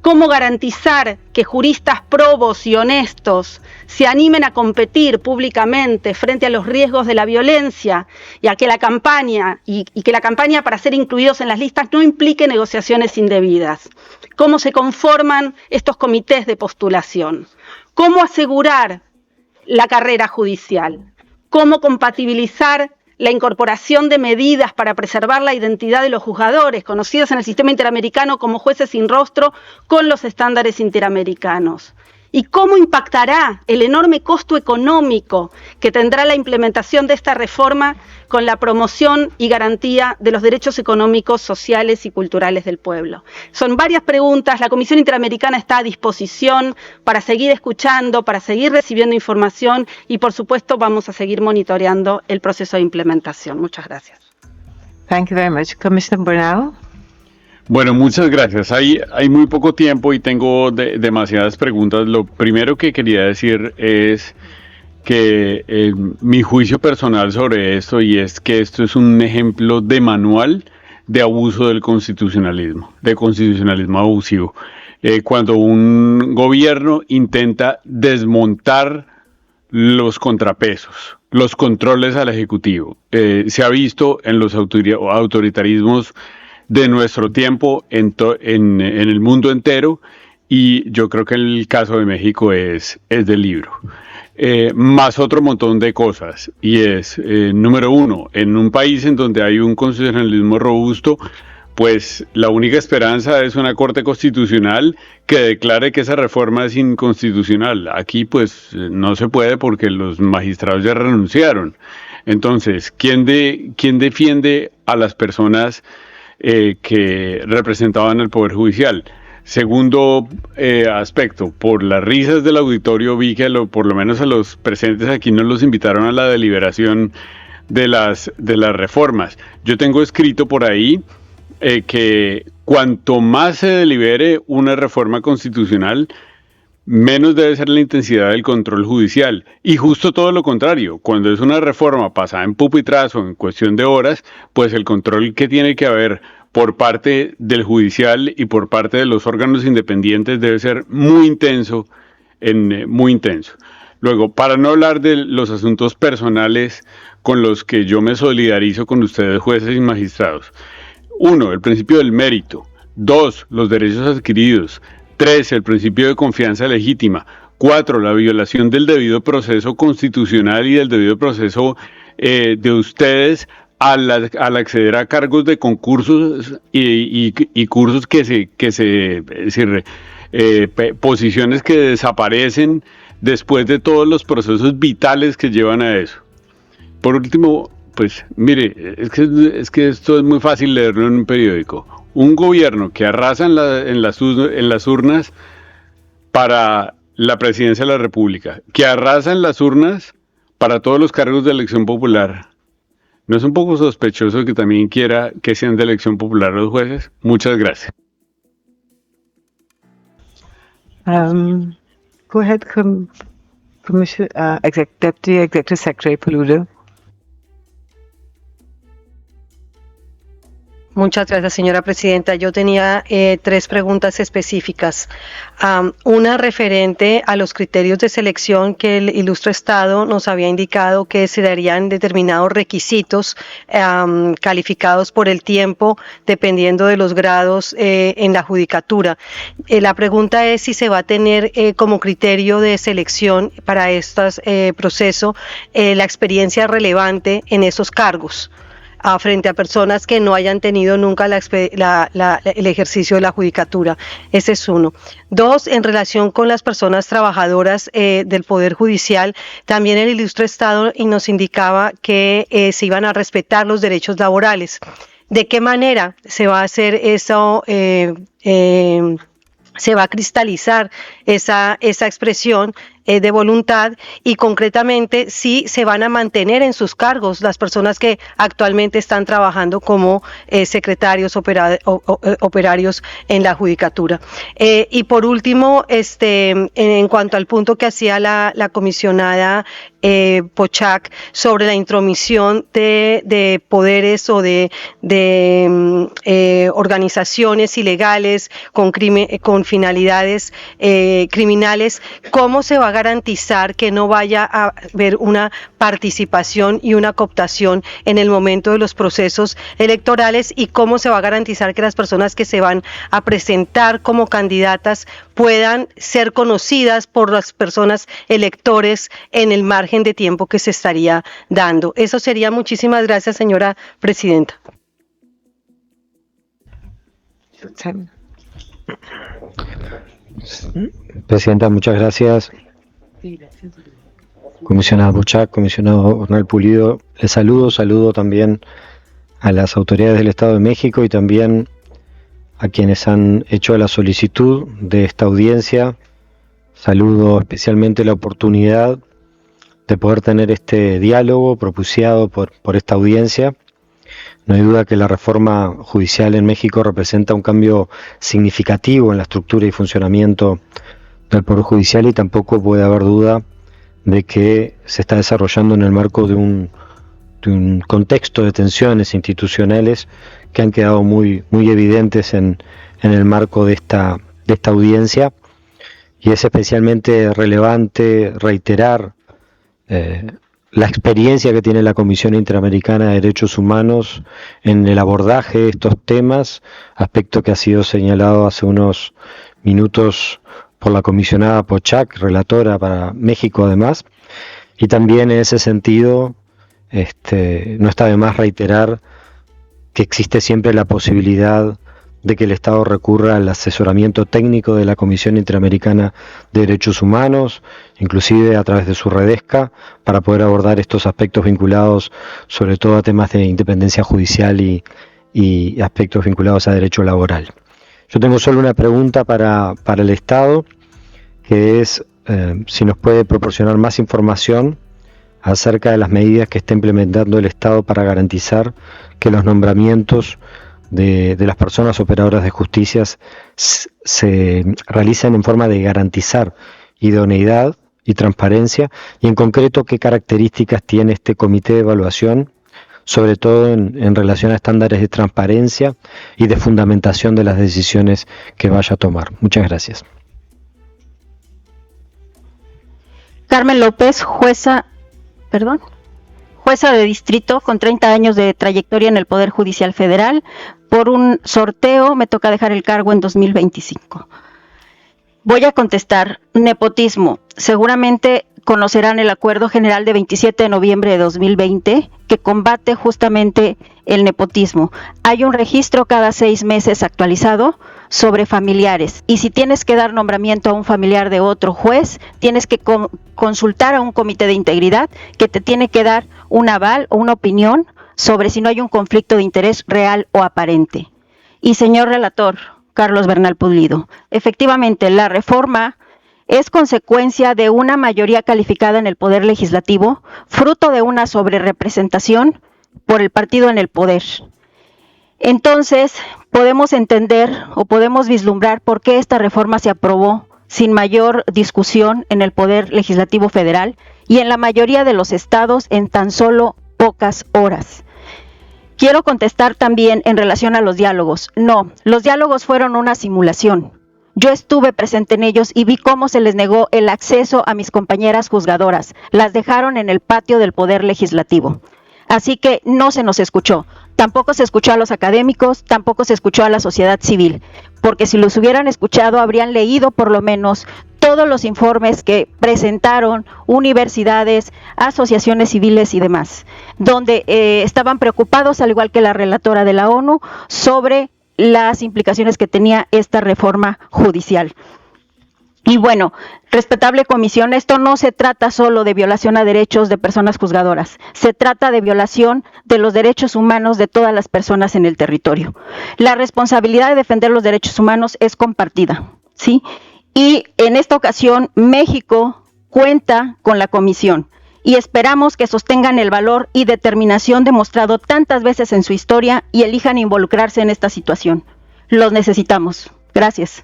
¿Cómo garantizar que juristas probos y honestos se animen a competir públicamente frente a los riesgos de la violencia y a que la campaña para ser incluidos en las listas no implique negociaciones indebidas? ¿Cómo se conforman estos comités de postulación? ¿Cómo asegurar la carrera judicial? ¿Cómo compatibilizar la incorporación de medidas para preservar la identidad de los juzgadores, conocidos en el sistema interamericano como jueces sin rostro, con los estándares interamericanos? ¿Y cómo impactará el enorme costo económico que tendrá la implementación de esta reforma con la promoción y garantía de los derechos económicos, sociales y culturales del pueblo? Son varias preguntas. La Comisión Interamericana está a disposición para seguir escuchando, para seguir recibiendo información y, por supuesto, vamos a seguir monitoreando el proceso de implementación. Muchas gracias. Thank you very much. Commissioner Bernal. Bueno, muchas gracias. Hay muy poco tiempo y tengo demasiadas preguntas. Lo primero que quería decir es que mi juicio personal sobre esto, y es que esto es un ejemplo de manual de abuso del constitucionalismo, de constitucionalismo abusivo. Cuando un gobierno intenta desmontar los contrapesos, los controles al Ejecutivo. Se ha visto en los autoritarismos de nuestro tiempo en el mundo entero, y yo creo que el caso de México es del libro. Más otro montón de cosas, y es, número uno, en un país en donde hay un constitucionalismo robusto, pues la única esperanza es una Corte Constitucional que declare que esa reforma es inconstitucional. Aquí pues no se puede porque los magistrados ya renunciaron. Entonces, ¿quién defiende a las personas que representaban el Poder Judicial? Segundo aspecto, por las risas del auditorio vi que por lo menos a los presentes aquí no los invitaron a la deliberación de las reformas. Yo tengo escrito por ahí que cuanto más se delibere una reforma constitucional, menos debe ser la intensidad del control judicial. Y justo todo lo contrario, cuando es una reforma pasada en pupitrazo en cuestión de horas, pues el control que tiene que haber por parte del judicial y por parte de los órganos independientes debe ser muy intenso, muy intenso. Luego, para no hablar de los asuntos personales con los que yo me solidarizo con ustedes, jueces y magistrados. 1, el principio del mérito. 2, los derechos adquiridos. 3, el principio de confianza legítima. 4, la violación del debido proceso constitucional y del debido proceso de ustedes al acceder a cargos de concursos y cursos posiciones que desaparecen después de todos los procesos vitales que llevan a eso. Por último, pues mire, es que esto es muy fácil leerlo en un periódico. Un gobierno que arrasa en las urnas para la presidencia de la República, que arrasa en las urnas para todos los cargos de elección popular. ¿No es un poco sospechoso que también quiera que sean de elección popular los jueces? Muchas gracias. Go ahead, Deputy Executive Secretary Paludo. Muchas gracias, señora presidenta. Yo tenía 3 preguntas específicas. Una referente a los criterios de selección que el ilustre Estado nos había indicado que se darían determinados requisitos calificados por el tiempo dependiendo de los grados en la judicatura. La pregunta es si se va a tener como criterio de selección para este proceso la experiencia relevante en esos cargos, frente a personas que no hayan tenido nunca el ejercicio de la judicatura. Ese es 1. 2, en relación con las personas trabajadoras del Poder Judicial, también el ilustre Estado nos indicaba que se iban a respetar los derechos laborales. ¿De qué manera se va a hacer eso? Se va a cristalizar esa expresión de voluntad, y concretamente si se van a mantener en sus cargos las personas que actualmente están trabajando como secretarios operarios en la judicatura. Y por último, en cuanto al punto que hacía la comisionada Pochac sobre la intromisión de poderes o de organizaciones ilegales con finalidades criminales, ¿cómo se va a garantizar que no vaya a haber una participación y una cooptación en el momento de los procesos electorales, y cómo se va a garantizar que las personas que se van a presentar como candidatas puedan ser conocidas por las personas electores en el margen de tiempo que se estaría dando? Eso sería. Muchísimas gracias, señora presidenta. Presidenta, muchas gracias. Comisionada Pochac, comisionado Bernal Pulido, les saludo también a las autoridades del Estado de México y también a quienes han hecho la solicitud de esta audiencia. Saludo especialmente la oportunidad de poder tener este diálogo propiciado por esta audiencia. No hay duda que la reforma judicial en México representa un cambio significativo en la estructura y funcionamiento del Poder Judicial, y tampoco puede haber duda de que se está desarrollando en el marco de un contexto de tensiones institucionales que han quedado muy evidentes en el marco de esta audiencia, y es especialmente relevante reiterar la experiencia que tiene la Comisión Interamericana de Derechos Humanos en el abordaje de estos temas, aspecto que ha sido señalado hace unos minutos por la comisionada Pochack, relatora para México además, y también en ese sentido no está de más reiterar que existe siempre la posibilidad de que el Estado recurra al asesoramiento técnico de la Comisión Interamericana de Derechos Humanos, inclusive a través de su Redesca, para poder abordar estos aspectos vinculados sobre todo a temas de independencia judicial y aspectos vinculados a derecho laboral. Yo tengo solo una pregunta para el Estado, que es si nos puede proporcionar más información acerca de las medidas que está implementando el Estado para garantizar que los nombramientos de las personas operadoras de justicia se realizan en forma de garantizar idoneidad y transparencia, y en concreto qué características tiene este comité de evaluación, sobre todo en relación a estándares de transparencia y de fundamentación de las decisiones que vaya a tomar. Muchas gracias. Carmen López, jueza de distrito con 30 años de trayectoria en el Poder Judicial Federal. Por un sorteo me toca dejar el cargo en 2025. Voy a contestar. Nepotismo. Seguramente conocerán el Acuerdo General de 27 de noviembre de 2020 que combate justamente el nepotismo. Hay un registro cada 6 meses actualizado sobre familiares, y si tienes que dar nombramiento a un familiar de otro juez, tienes que consultar a un comité de integridad que te tiene que dar un aval o una opinión sobre si no hay un conflicto de interés real o aparente. Y señor relator, Carlos Bernal Pulido, efectivamente la reforma es consecuencia de una mayoría calificada en el Poder Legislativo, fruto de una sobrerepresentación por el partido en el poder. Entonces, podemos entender o podemos vislumbrar por qué esta reforma se aprobó sin mayor discusión en el Poder Legislativo Federal y en la mayoría de los estados en tan solo pocas horas. Quiero contestar también en relación a los diálogos. No, los diálogos fueron una simulación. Yo estuve presente en ellos y vi cómo se les negó el acceso a mis compañeras juzgadoras. Las dejaron en el patio del Poder Legislativo. Así que no se nos escuchó. Tampoco se escuchó a los académicos, tampoco se escuchó a la sociedad civil, porque si los hubieran escuchado habrían leído por lo menos todos los informes que presentaron universidades, asociaciones civiles y demás, donde estaban preocupados, al igual que la relatora de la ONU, sobre las implicaciones que tenía esta reforma judicial. Y bueno, respetable comisión, esto no se trata solo de violación a derechos de personas juzgadoras, se trata de violación de los derechos humanos de todas las personas en el territorio. La responsabilidad de defender los derechos humanos es compartida, ¿sí? Y en esta ocasión México cuenta con la comisión y esperamos que sostengan el valor y determinación demostrado tantas veces en su historia y elijan involucrarse en esta situación. Los necesitamos. Gracias.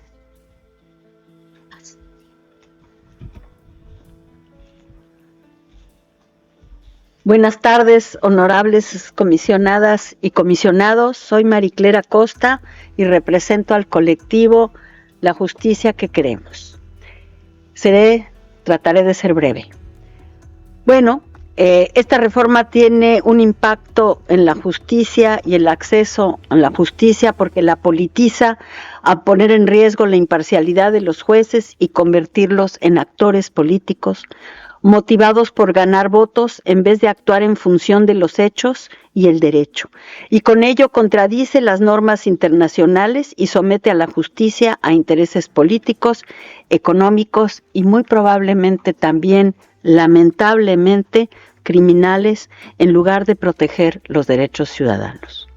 Buenas tardes, honorables comisionadas y comisionados. Soy Mariclera Costa y represento al colectivo La Justicia que Queremos. Trataré de ser breve. Bueno, esta reforma tiene un impacto en la justicia y el acceso a la justicia porque la politiza a poner en riesgo la imparcialidad de los jueces y convertirlos en actores políticos motivados por ganar votos en vez de actuar en función de los hechos y el derecho. Y con ello contradice las normas internacionales y somete a la justicia a intereses políticos, económicos y muy probablemente también, lamentablemente, criminales en lugar de proteger los derechos ciudadanos.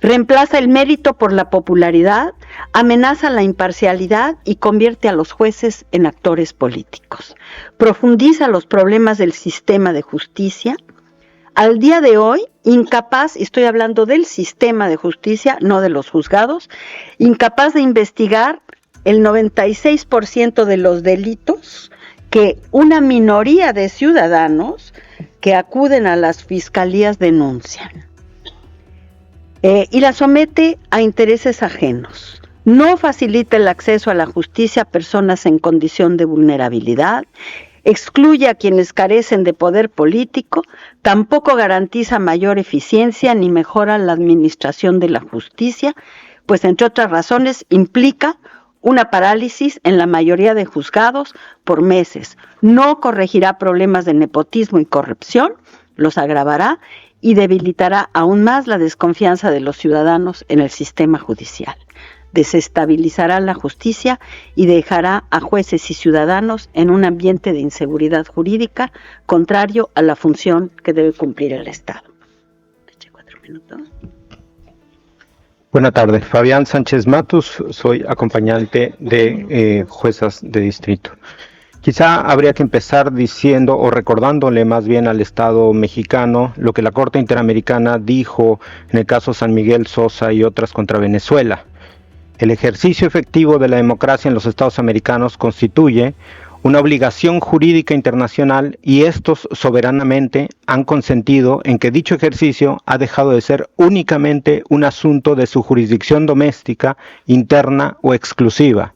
Reemplaza el mérito por la popularidad, amenaza la imparcialidad y convierte a los jueces en actores políticos. Profundiza los problemas del sistema de justicia. Al día de hoy, incapaz, y estoy hablando del sistema de justicia, no de los juzgados, incapaz de investigar el 96% de los delitos que una minoría de ciudadanos que acuden a las fiscalías denuncian. Y la somete a intereses ajenos. No facilita el acceso a la justicia a personas en condición de vulnerabilidad, excluye a quienes carecen de poder político, tampoco garantiza mayor eficiencia ni mejora la administración de la justicia, pues entre otras razones implica una parálisis en la mayoría de juzgados por meses, no corregirá problemas de nepotismo y corrupción, los agravará y debilitará aún más la desconfianza de los ciudadanos en el sistema judicial. Desestabilizará la justicia y dejará a jueces y ciudadanos en un ambiente de inseguridad jurídica contrario a la función que debe cumplir el Estado. Buenas tardes, Fabián Sánchez Matus, soy acompañante de juezas de distrito. Quizá habría que empezar diciendo o recordándole más bien al Estado mexicano lo que la Corte Interamericana dijo en el caso San Miguel Sosa y otras contra Venezuela. El ejercicio efectivo de la democracia en los Estados americanos constituye una obligación jurídica internacional y estos soberanamente han consentido en que dicho ejercicio ha dejado de ser únicamente un asunto de su jurisdicción doméstica, interna o exclusiva.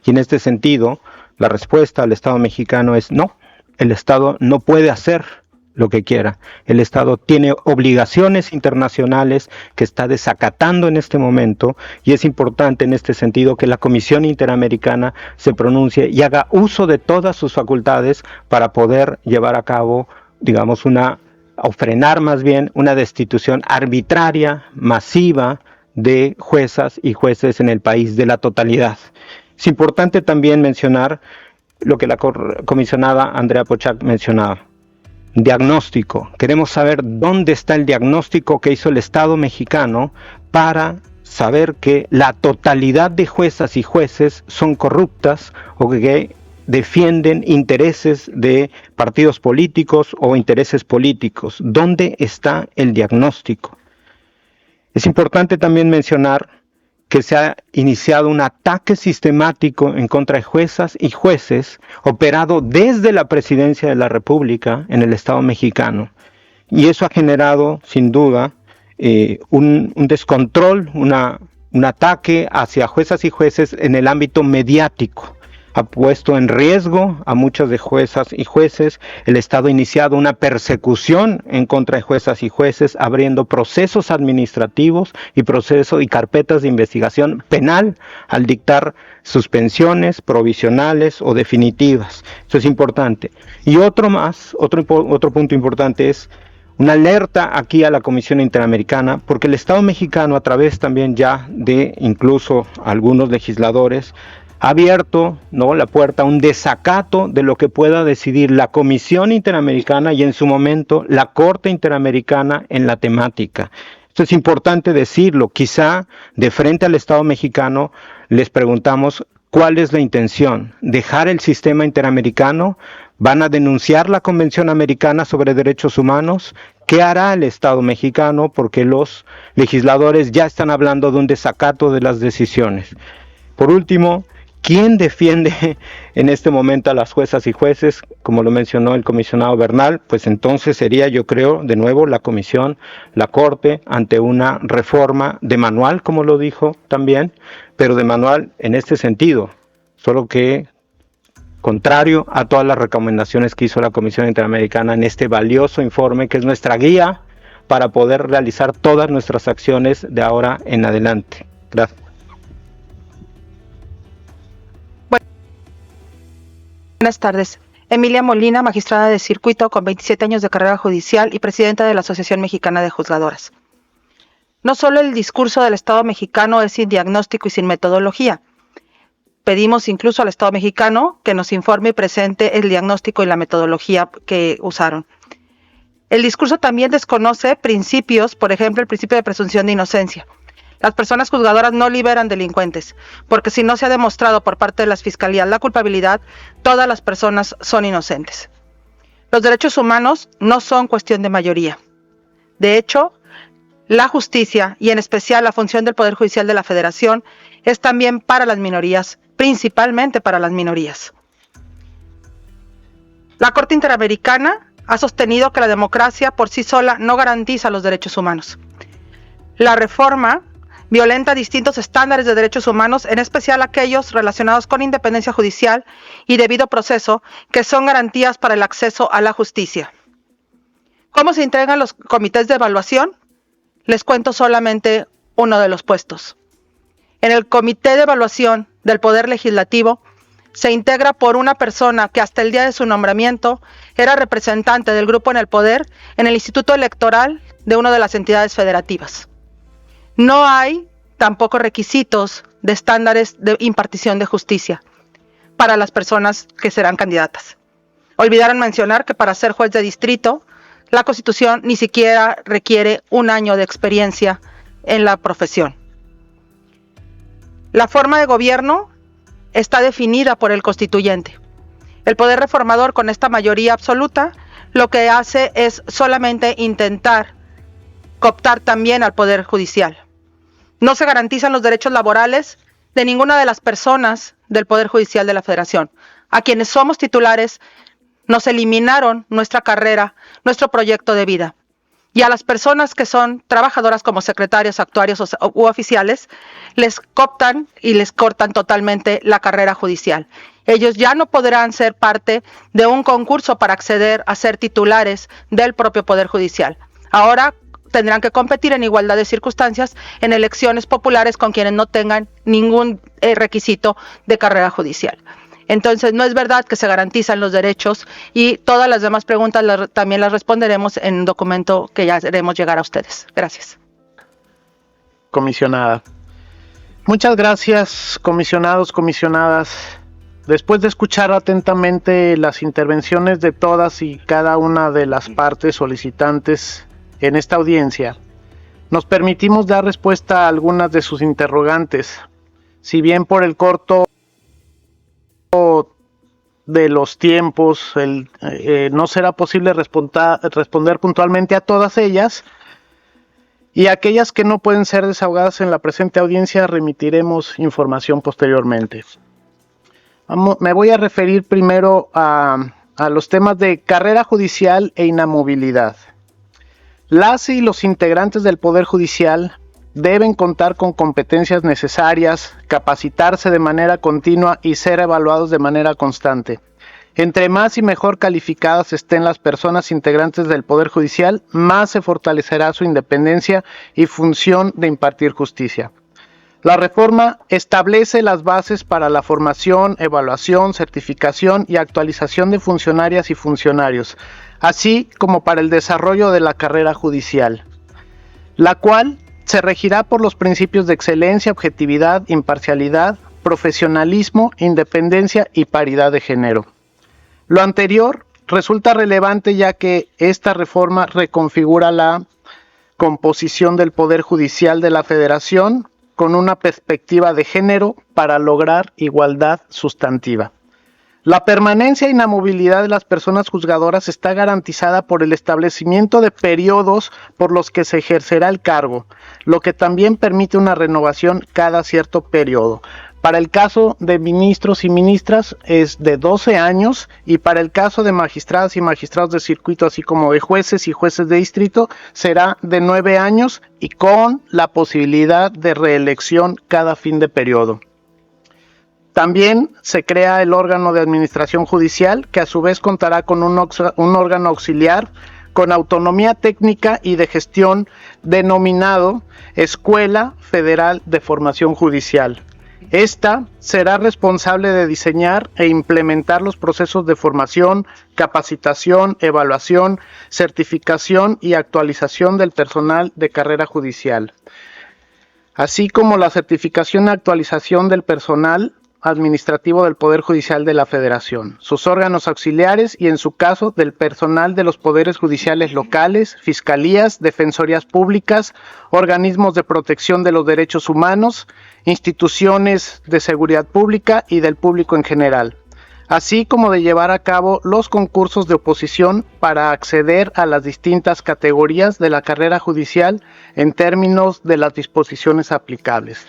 Y en este sentido, la respuesta al Estado mexicano es no, el Estado no puede hacer lo que quiera. El Estado tiene obligaciones internacionales que está desacatando en este momento y es importante en este sentido que la Comisión Interamericana se pronuncie y haga uso de todas sus facultades para poder llevar a cabo, digamos, o frenar más bien una destitución arbitraria, masiva de juezas y jueces en el país de la totalidad. Es importante también mencionar lo que la comisionada Andrea Pochac mencionaba. Diagnóstico. Queremos saber dónde está el diagnóstico que hizo el Estado mexicano para saber que la totalidad de juezas y jueces son corruptas o que defienden intereses de partidos políticos o intereses políticos. ¿Dónde está el diagnóstico? Es importante también mencionar que se ha iniciado un ataque sistemático en contra de juezas y jueces operado desde la Presidencia de la República en el Estado mexicano. Y eso ha generado, sin duda, un descontrol, un ataque hacia juezas y jueces en el ámbito mediático. Ha puesto en riesgo a muchas de juezas y jueces. El Estado ha iniciado una persecución en contra de juezas y jueces, abriendo procesos administrativos y carpetas de investigación penal al dictar suspensiones provisionales o definitivas. Eso es importante. Y otro punto importante es una alerta aquí a la Comisión Interamericana, porque el Estado mexicano, a través también ya de incluso algunos legisladores, ha abierto la puerta a un desacato de lo que pueda decidir la Comisión Interamericana y en su momento la Corte Interamericana en la temática. Esto es importante decirlo. Quizá de frente al Estado mexicano les preguntamos cuál es la intención. ¿Dejar el sistema interamericano? ¿Van a denunciar la Convención Americana sobre Derechos Humanos? ¿Qué hará el Estado mexicano? Porque los legisladores ya están hablando de un desacato de las decisiones. Por último, ¿quién defiende en este momento a las juezas y jueces? Como lo mencionó el comisionado Bernal, pues entonces sería, yo creo, de nuevo la Comisión, la Corte, ante una reforma de manual, como lo dijo también, pero de manual en este sentido, solo que contrario a todas las recomendaciones que hizo la Comisión Interamericana en este valioso informe, que es nuestra guía para poder realizar todas nuestras acciones de ahora en adelante. Gracias. Buenas tardes. Emilia Molina, magistrada de circuito con 27 años de carrera judicial y presidenta de la Asociación Mexicana de Juzgadoras. No solo el discurso del Estado mexicano es sin diagnóstico y sin metodología. Pedimos incluso al Estado mexicano que nos informe y presente el diagnóstico y la metodología que usaron. El discurso también desconoce principios, por ejemplo, el principio de presunción de inocencia. Las personas juzgadoras no liberan delincuentes, porque si no se ha demostrado por parte de las fiscalías la culpabilidad, todas las personas son inocentes. Los derechos humanos no son cuestión de mayoría. De hecho, la justicia, y en especial la función del Poder Judicial de la Federación, es también para las minorías, principalmente para las minorías. La Corte Interamericana ha sostenido que la democracia por sí sola no garantiza los derechos humanos. La reforma violenta distintos estándares de derechos humanos, en especial aquellos relacionados con independencia judicial y debido proceso, que son garantías para el acceso a la justicia. ¿Cómo se integran los comités de evaluación? Les cuento solamente uno de los puestos. En el Comité de Evaluación del Poder Legislativo se integra por una persona que hasta el día de su nombramiento era representante del grupo en el poder en el Instituto Electoral de una de las entidades federativas. No hay tampoco requisitos de estándares de impartición de justicia para las personas que serán candidatas. Olvidaron mencionar que para ser juez de distrito, la Constitución ni siquiera requiere 1 año de experiencia en la profesión. La forma de gobierno está definida por el constituyente. El poder reformador, con esta mayoría absoluta, lo que hace es solamente intentar cooptar también al poder judicial. No se garantizan los derechos laborales de ninguna de las personas del Poder Judicial de la Federación. A quienes somos titulares, nos eliminaron nuestra carrera, nuestro proyecto de vida. Y a las personas que son trabajadoras como secretarios, actuarios u oficiales, les cooptan y les cortan totalmente la carrera judicial. Ellos ya no podrán ser parte de un concurso para acceder a ser titulares del propio Poder Judicial. Ahora tendrán que competir en igualdad de circunstancias en elecciones populares con quienes no tengan ningún requisito de carrera judicial. Entonces, no es verdad que se garantizan los derechos, y todas las demás preguntas también las responderemos en un documento que ya haremos llegar a ustedes. Gracias. Comisionada. Muchas gracias, comisionados, comisionadas. Después de escuchar atentamente las intervenciones de todas y cada una de las partes solicitantes en esta audiencia, nos permitimos dar respuesta a algunas de sus interrogantes. Si bien por el corto de los tiempos no será posible responder puntualmente a todas ellas, y aquellas que no pueden ser desahogadas en la presente audiencia remitiremos información posteriormente. Me voy a referir primero a los temas de carrera judicial e inamovilidad. Las y los integrantes del Poder Judicial deben contar con competencias necesarias, capacitarse de manera continua y ser evaluados de manera constante. Entre más y mejor calificadas estén las personas integrantes del Poder Judicial, más se fortalecerá su independencia y función de impartir justicia. La reforma establece las bases para la formación, evaluación, certificación y actualización de funcionarias y funcionarios, así como para el desarrollo de la carrera judicial, la cual se regirá por los principios de excelencia, objetividad, imparcialidad, profesionalismo, independencia y paridad de género. Lo anterior resulta relevante ya que esta reforma reconfigura la composición del Poder Judicial de la Federación con una perspectiva de género para lograr igualdad sustantiva. La permanencia e inamovilidad de las personas juzgadoras está garantizada por el establecimiento de periodos por los que se ejercerá el cargo, lo que también permite una renovación cada cierto periodo. Para el caso de ministros y ministras es de 12 años y para el caso de magistradas y magistrados de circuito, así como de jueces y jueces de distrito, será de 9 años y con la posibilidad de reelección cada fin de periodo. También se crea el órgano de administración judicial, que a su vez contará con un órgano auxiliar con autonomía técnica y de gestión denominado Escuela Federal de Formación Judicial. Esta será responsable de diseñar e implementar los procesos de formación, capacitación, evaluación, certificación y actualización del personal de carrera judicial, así como la certificación y actualización del personal administrativo del Poder Judicial de la Federación, sus órganos auxiliares y, en su caso, del personal de los poderes judiciales locales, fiscalías, defensorías públicas, organismos de protección de los derechos humanos, instituciones de seguridad pública y del público en general, así como de llevar a cabo los concursos de oposición para acceder a las distintas categorías de la carrera judicial en términos de las disposiciones aplicables.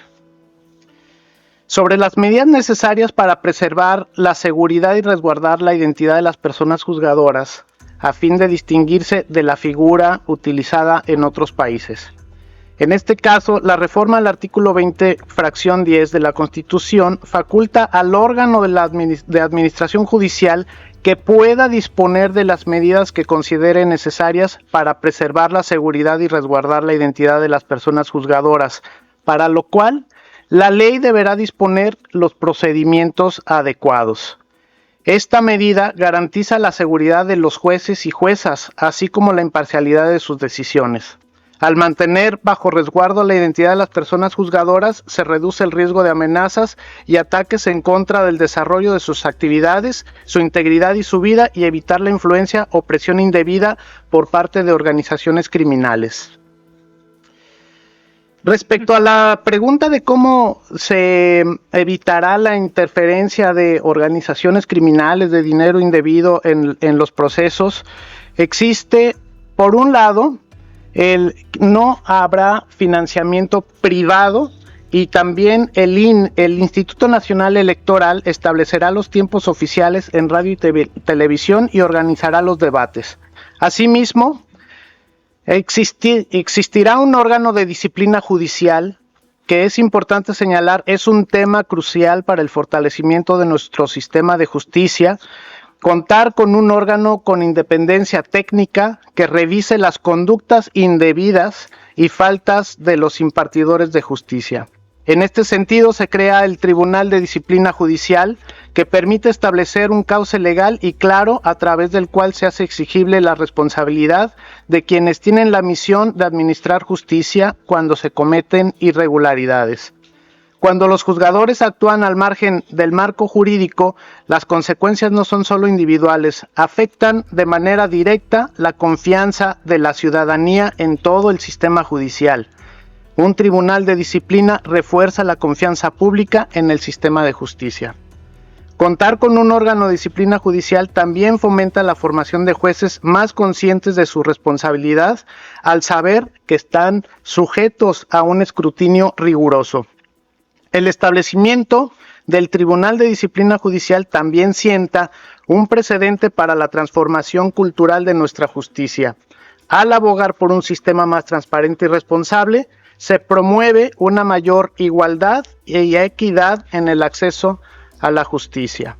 Sobre las medidas necesarias para preservar la seguridad y resguardar la identidad de las personas juzgadoras, a fin de distinguirse de la figura utilizada en otros países. En este caso, la reforma al artículo 20, fracción 10 de la Constitución faculta al órgano de administración judicial que pueda disponer de las medidas que considere necesarias para preservar la seguridad y resguardar la identidad de las personas juzgadoras, para lo cual la ley deberá disponer los procedimientos adecuados. Esta medida garantiza la seguridad de los jueces y juezas, así como la imparcialidad de sus decisiones. Al mantener bajo resguardo la identidad de las personas juzgadoras, se reduce el riesgo de amenazas y ataques en contra del desarrollo de sus actividades, su integridad y su vida, y evitar la influencia o presión indebida por parte de organizaciones criminales. Respecto a la pregunta de cómo se evitará la interferencia de organizaciones criminales, de dinero indebido en los procesos, existe, por un lado, no habrá financiamiento privado, y también el Instituto Nacional Electoral establecerá los tiempos oficiales en radio y televisión y organizará los debates. Asimismo, existirá un órgano de disciplina judicial que, es importante señalar, es un tema crucial para el fortalecimiento de nuestro sistema de justicia. Contar con un órgano con independencia técnica que revise las conductas indebidas y faltas de los impartidores de justicia. En este sentido, se crea el Tribunal de Disciplina Judicial, que permite establecer un cauce legal y claro a través del cual se hace exigible la responsabilidad de quienes tienen la misión de administrar justicia cuando se cometen irregularidades. Cuando los juzgadores actúan al margen del marco jurídico, las consecuencias no son solo individuales, afectan de manera directa la confianza de la ciudadanía en todo el sistema judicial. Un tribunal de disciplina refuerza la confianza pública en el sistema de justicia. Contar con un órgano de disciplina judicial también fomenta la formación de jueces más conscientes de su responsabilidad, al saber que están sujetos a un escrutinio riguroso. El establecimiento del Tribunal de Disciplina Judicial también sienta un precedente para la transformación cultural de nuestra justicia. Al abogar por un sistema más transparente y responsable, se promueve una mayor igualdad y equidad en el acceso a la justicia.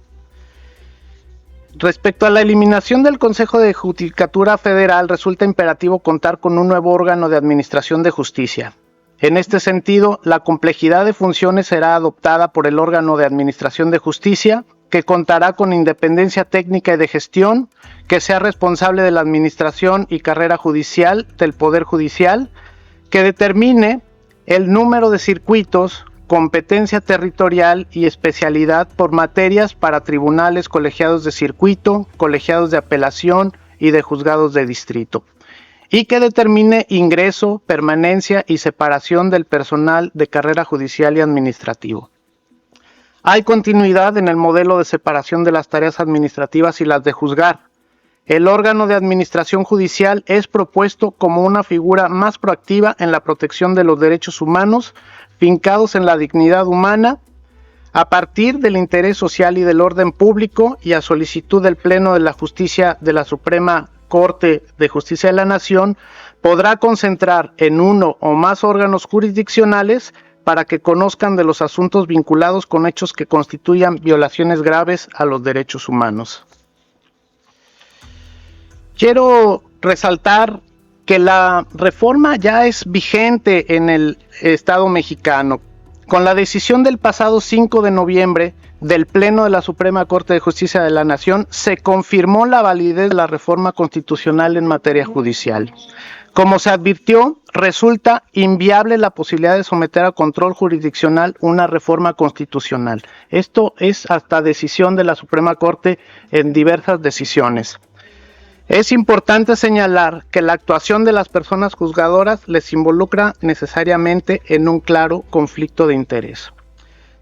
Respecto a la eliminación del Consejo de Judicatura Federal, resulta imperativo contar con un nuevo órgano de administración de justicia. En este sentido, la complejidad de funciones será adoptada por el órgano de administración de justicia, que contará con independencia técnica y de gestión, que sea responsable de la administración y carrera judicial del Poder Judicial, que determine el número de circuitos, competencia territorial y especialidad por materias para tribunales colegiados de circuito, colegiados de apelación y de juzgados de distrito, y que determine ingreso, permanencia y separación del personal de carrera judicial y administrativo. Hay continuidad en el modelo de separación de las tareas administrativas y las de juzgar. El órgano de administración judicial es propuesto como una figura más proactiva en la protección de los derechos humanos, fincados en la dignidad humana, a partir del interés social y del orden público, y a solicitud del Pleno de la Justicia de la Suprema Corte de Justicia de la Nación, podrá concentrar en uno o más órganos jurisdiccionales para que conozcan de los asuntos vinculados con hechos que constituyan violaciones graves a los derechos humanos. Quiero resaltar que la reforma ya es vigente en el Estado mexicano. Con la decisión del pasado 5 de noviembre del Pleno de la Suprema Corte de Justicia de la Nación, se confirmó la validez de la reforma constitucional en materia judicial. Como se advirtió, resulta inviable la posibilidad de someter a control jurisdiccional una reforma constitucional. Esto es hasta decisión de la Suprema Corte en diversas decisiones. Es importante señalar que la actuación de las personas juzgadoras les involucra necesariamente en un claro conflicto de interés.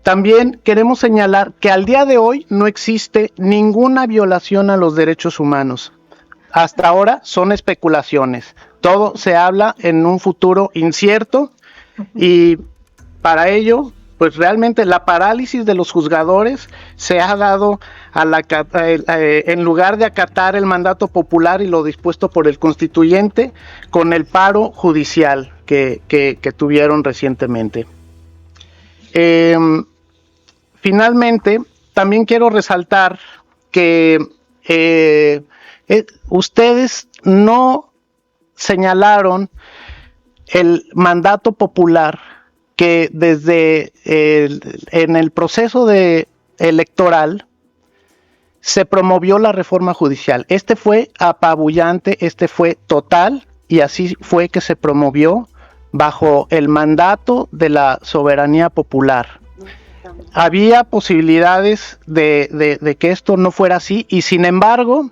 También queremos señalar que al día de hoy no existe ninguna violación a los derechos humanos. Hasta ahora son especulaciones. Todo se habla en un futuro incierto, y para ello pues realmente la parálisis de los juzgadores se ha dado en lugar de acatar el mandato popular y lo dispuesto por el constituyente con el paro judicial que tuvieron recientemente. Finalmente, también quiero resaltar que ustedes no señalaron el mandato popular que desde en el proceso electoral se promovió la reforma judicial. Este fue apabullante, este fue total, y así fue que se promovió bajo el mandato de la soberanía popular. Había posibilidades de que esto no fuera así, y sin embargo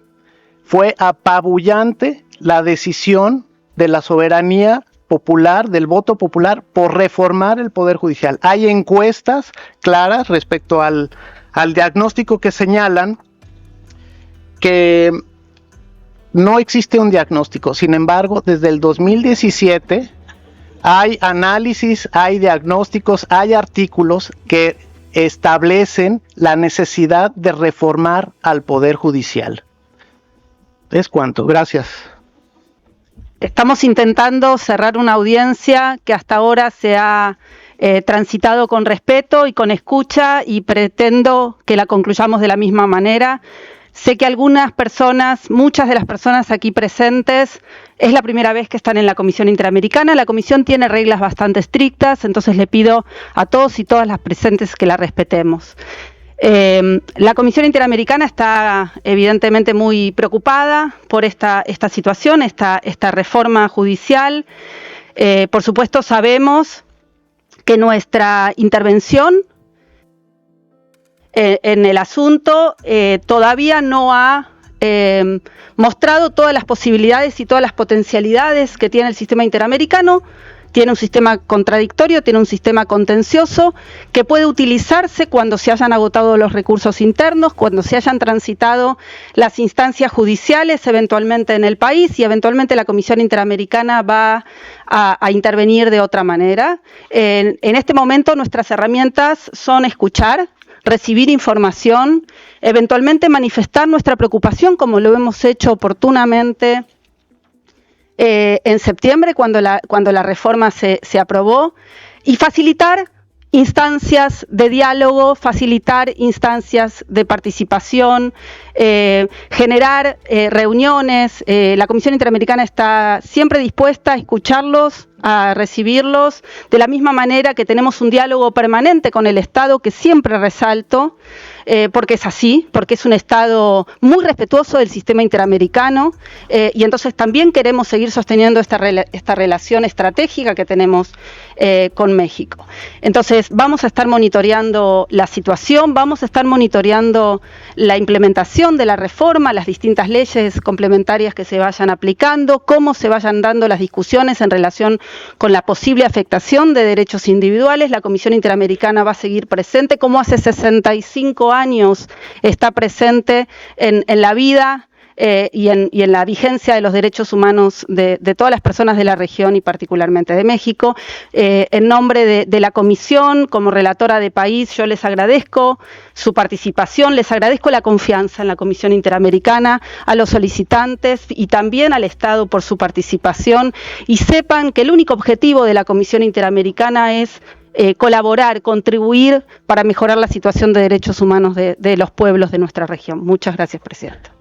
fue apabullante la decisión de la soberanía popular, del voto popular, por reformar el Poder Judicial. Hay encuestas claras respecto al diagnóstico que señalan que no existe un diagnóstico. Sin embargo, desde el 2017 hay análisis, hay diagnósticos, hay artículos que establecen la necesidad de reformar al Poder Judicial. ¿Es cuánto? Gracias. Estamos intentando cerrar una audiencia que hasta ahora se ha transitado con respeto y con escucha, y pretendo que la concluyamos de la misma manera. Sé que algunas personas, muchas de las personas aquí presentes, es la primera vez que están en la Comisión Interamericana. La Comisión tiene reglas bastante estrictas, entonces le pido a todos y todas las presentes que la respetemos. La Comisión Interamericana está evidentemente muy preocupada por esta situación, esta reforma judicial. Por supuesto, sabemos que nuestra intervención en el asunto todavía no ha mostrado todas las posibilidades y todas las potencialidades que tiene el sistema interamericano. Tiene un sistema contradictorio, tiene un sistema contencioso que puede utilizarse cuando se hayan agotado los recursos internos, cuando se hayan transitado las instancias judiciales eventualmente en el país, y eventualmente la Comisión Interamericana va a intervenir de otra manera. En este momento nuestras herramientas son escuchar, recibir información, eventualmente manifestar nuestra preocupación, como lo hemos hecho oportunamente en septiembre, cuando la reforma se aprobó, y facilitar instancias de diálogo, facilitar instancias de participación, generar reuniones. La Comisión Interamericana está siempre dispuesta a escucharlos, a recibirlos, de la misma manera que tenemos un diálogo permanente con el Estado, que siempre resalto, porque es así, porque es un Estado muy respetuoso del sistema interamericano, y entonces también queremos seguir sosteniendo esta relación estratégica que tenemos con México. Entonces vamos a estar monitoreando la situación, vamos a estar monitoreando la implementación de la reforma, las distintas leyes complementarias que se vayan aplicando, cómo se vayan dando las discusiones en relación con la posible afectación de derechos individuales. La Comisión Interamericana va a seguir presente, como hace 65 años está presente en la vida y en la vigencia de los derechos humanos de todas las personas de la región y particularmente de México. En nombre de la Comisión, como relatora de país, yo les agradezco su participación, les agradezco la confianza en la Comisión Interamericana, a los solicitantes y también al Estado por su participación, y sepan que el único objetivo de la Comisión Interamericana es colaborar, contribuir para mejorar la situación de derechos humanos de los pueblos de nuestra región. Muchas gracias, Presidenta.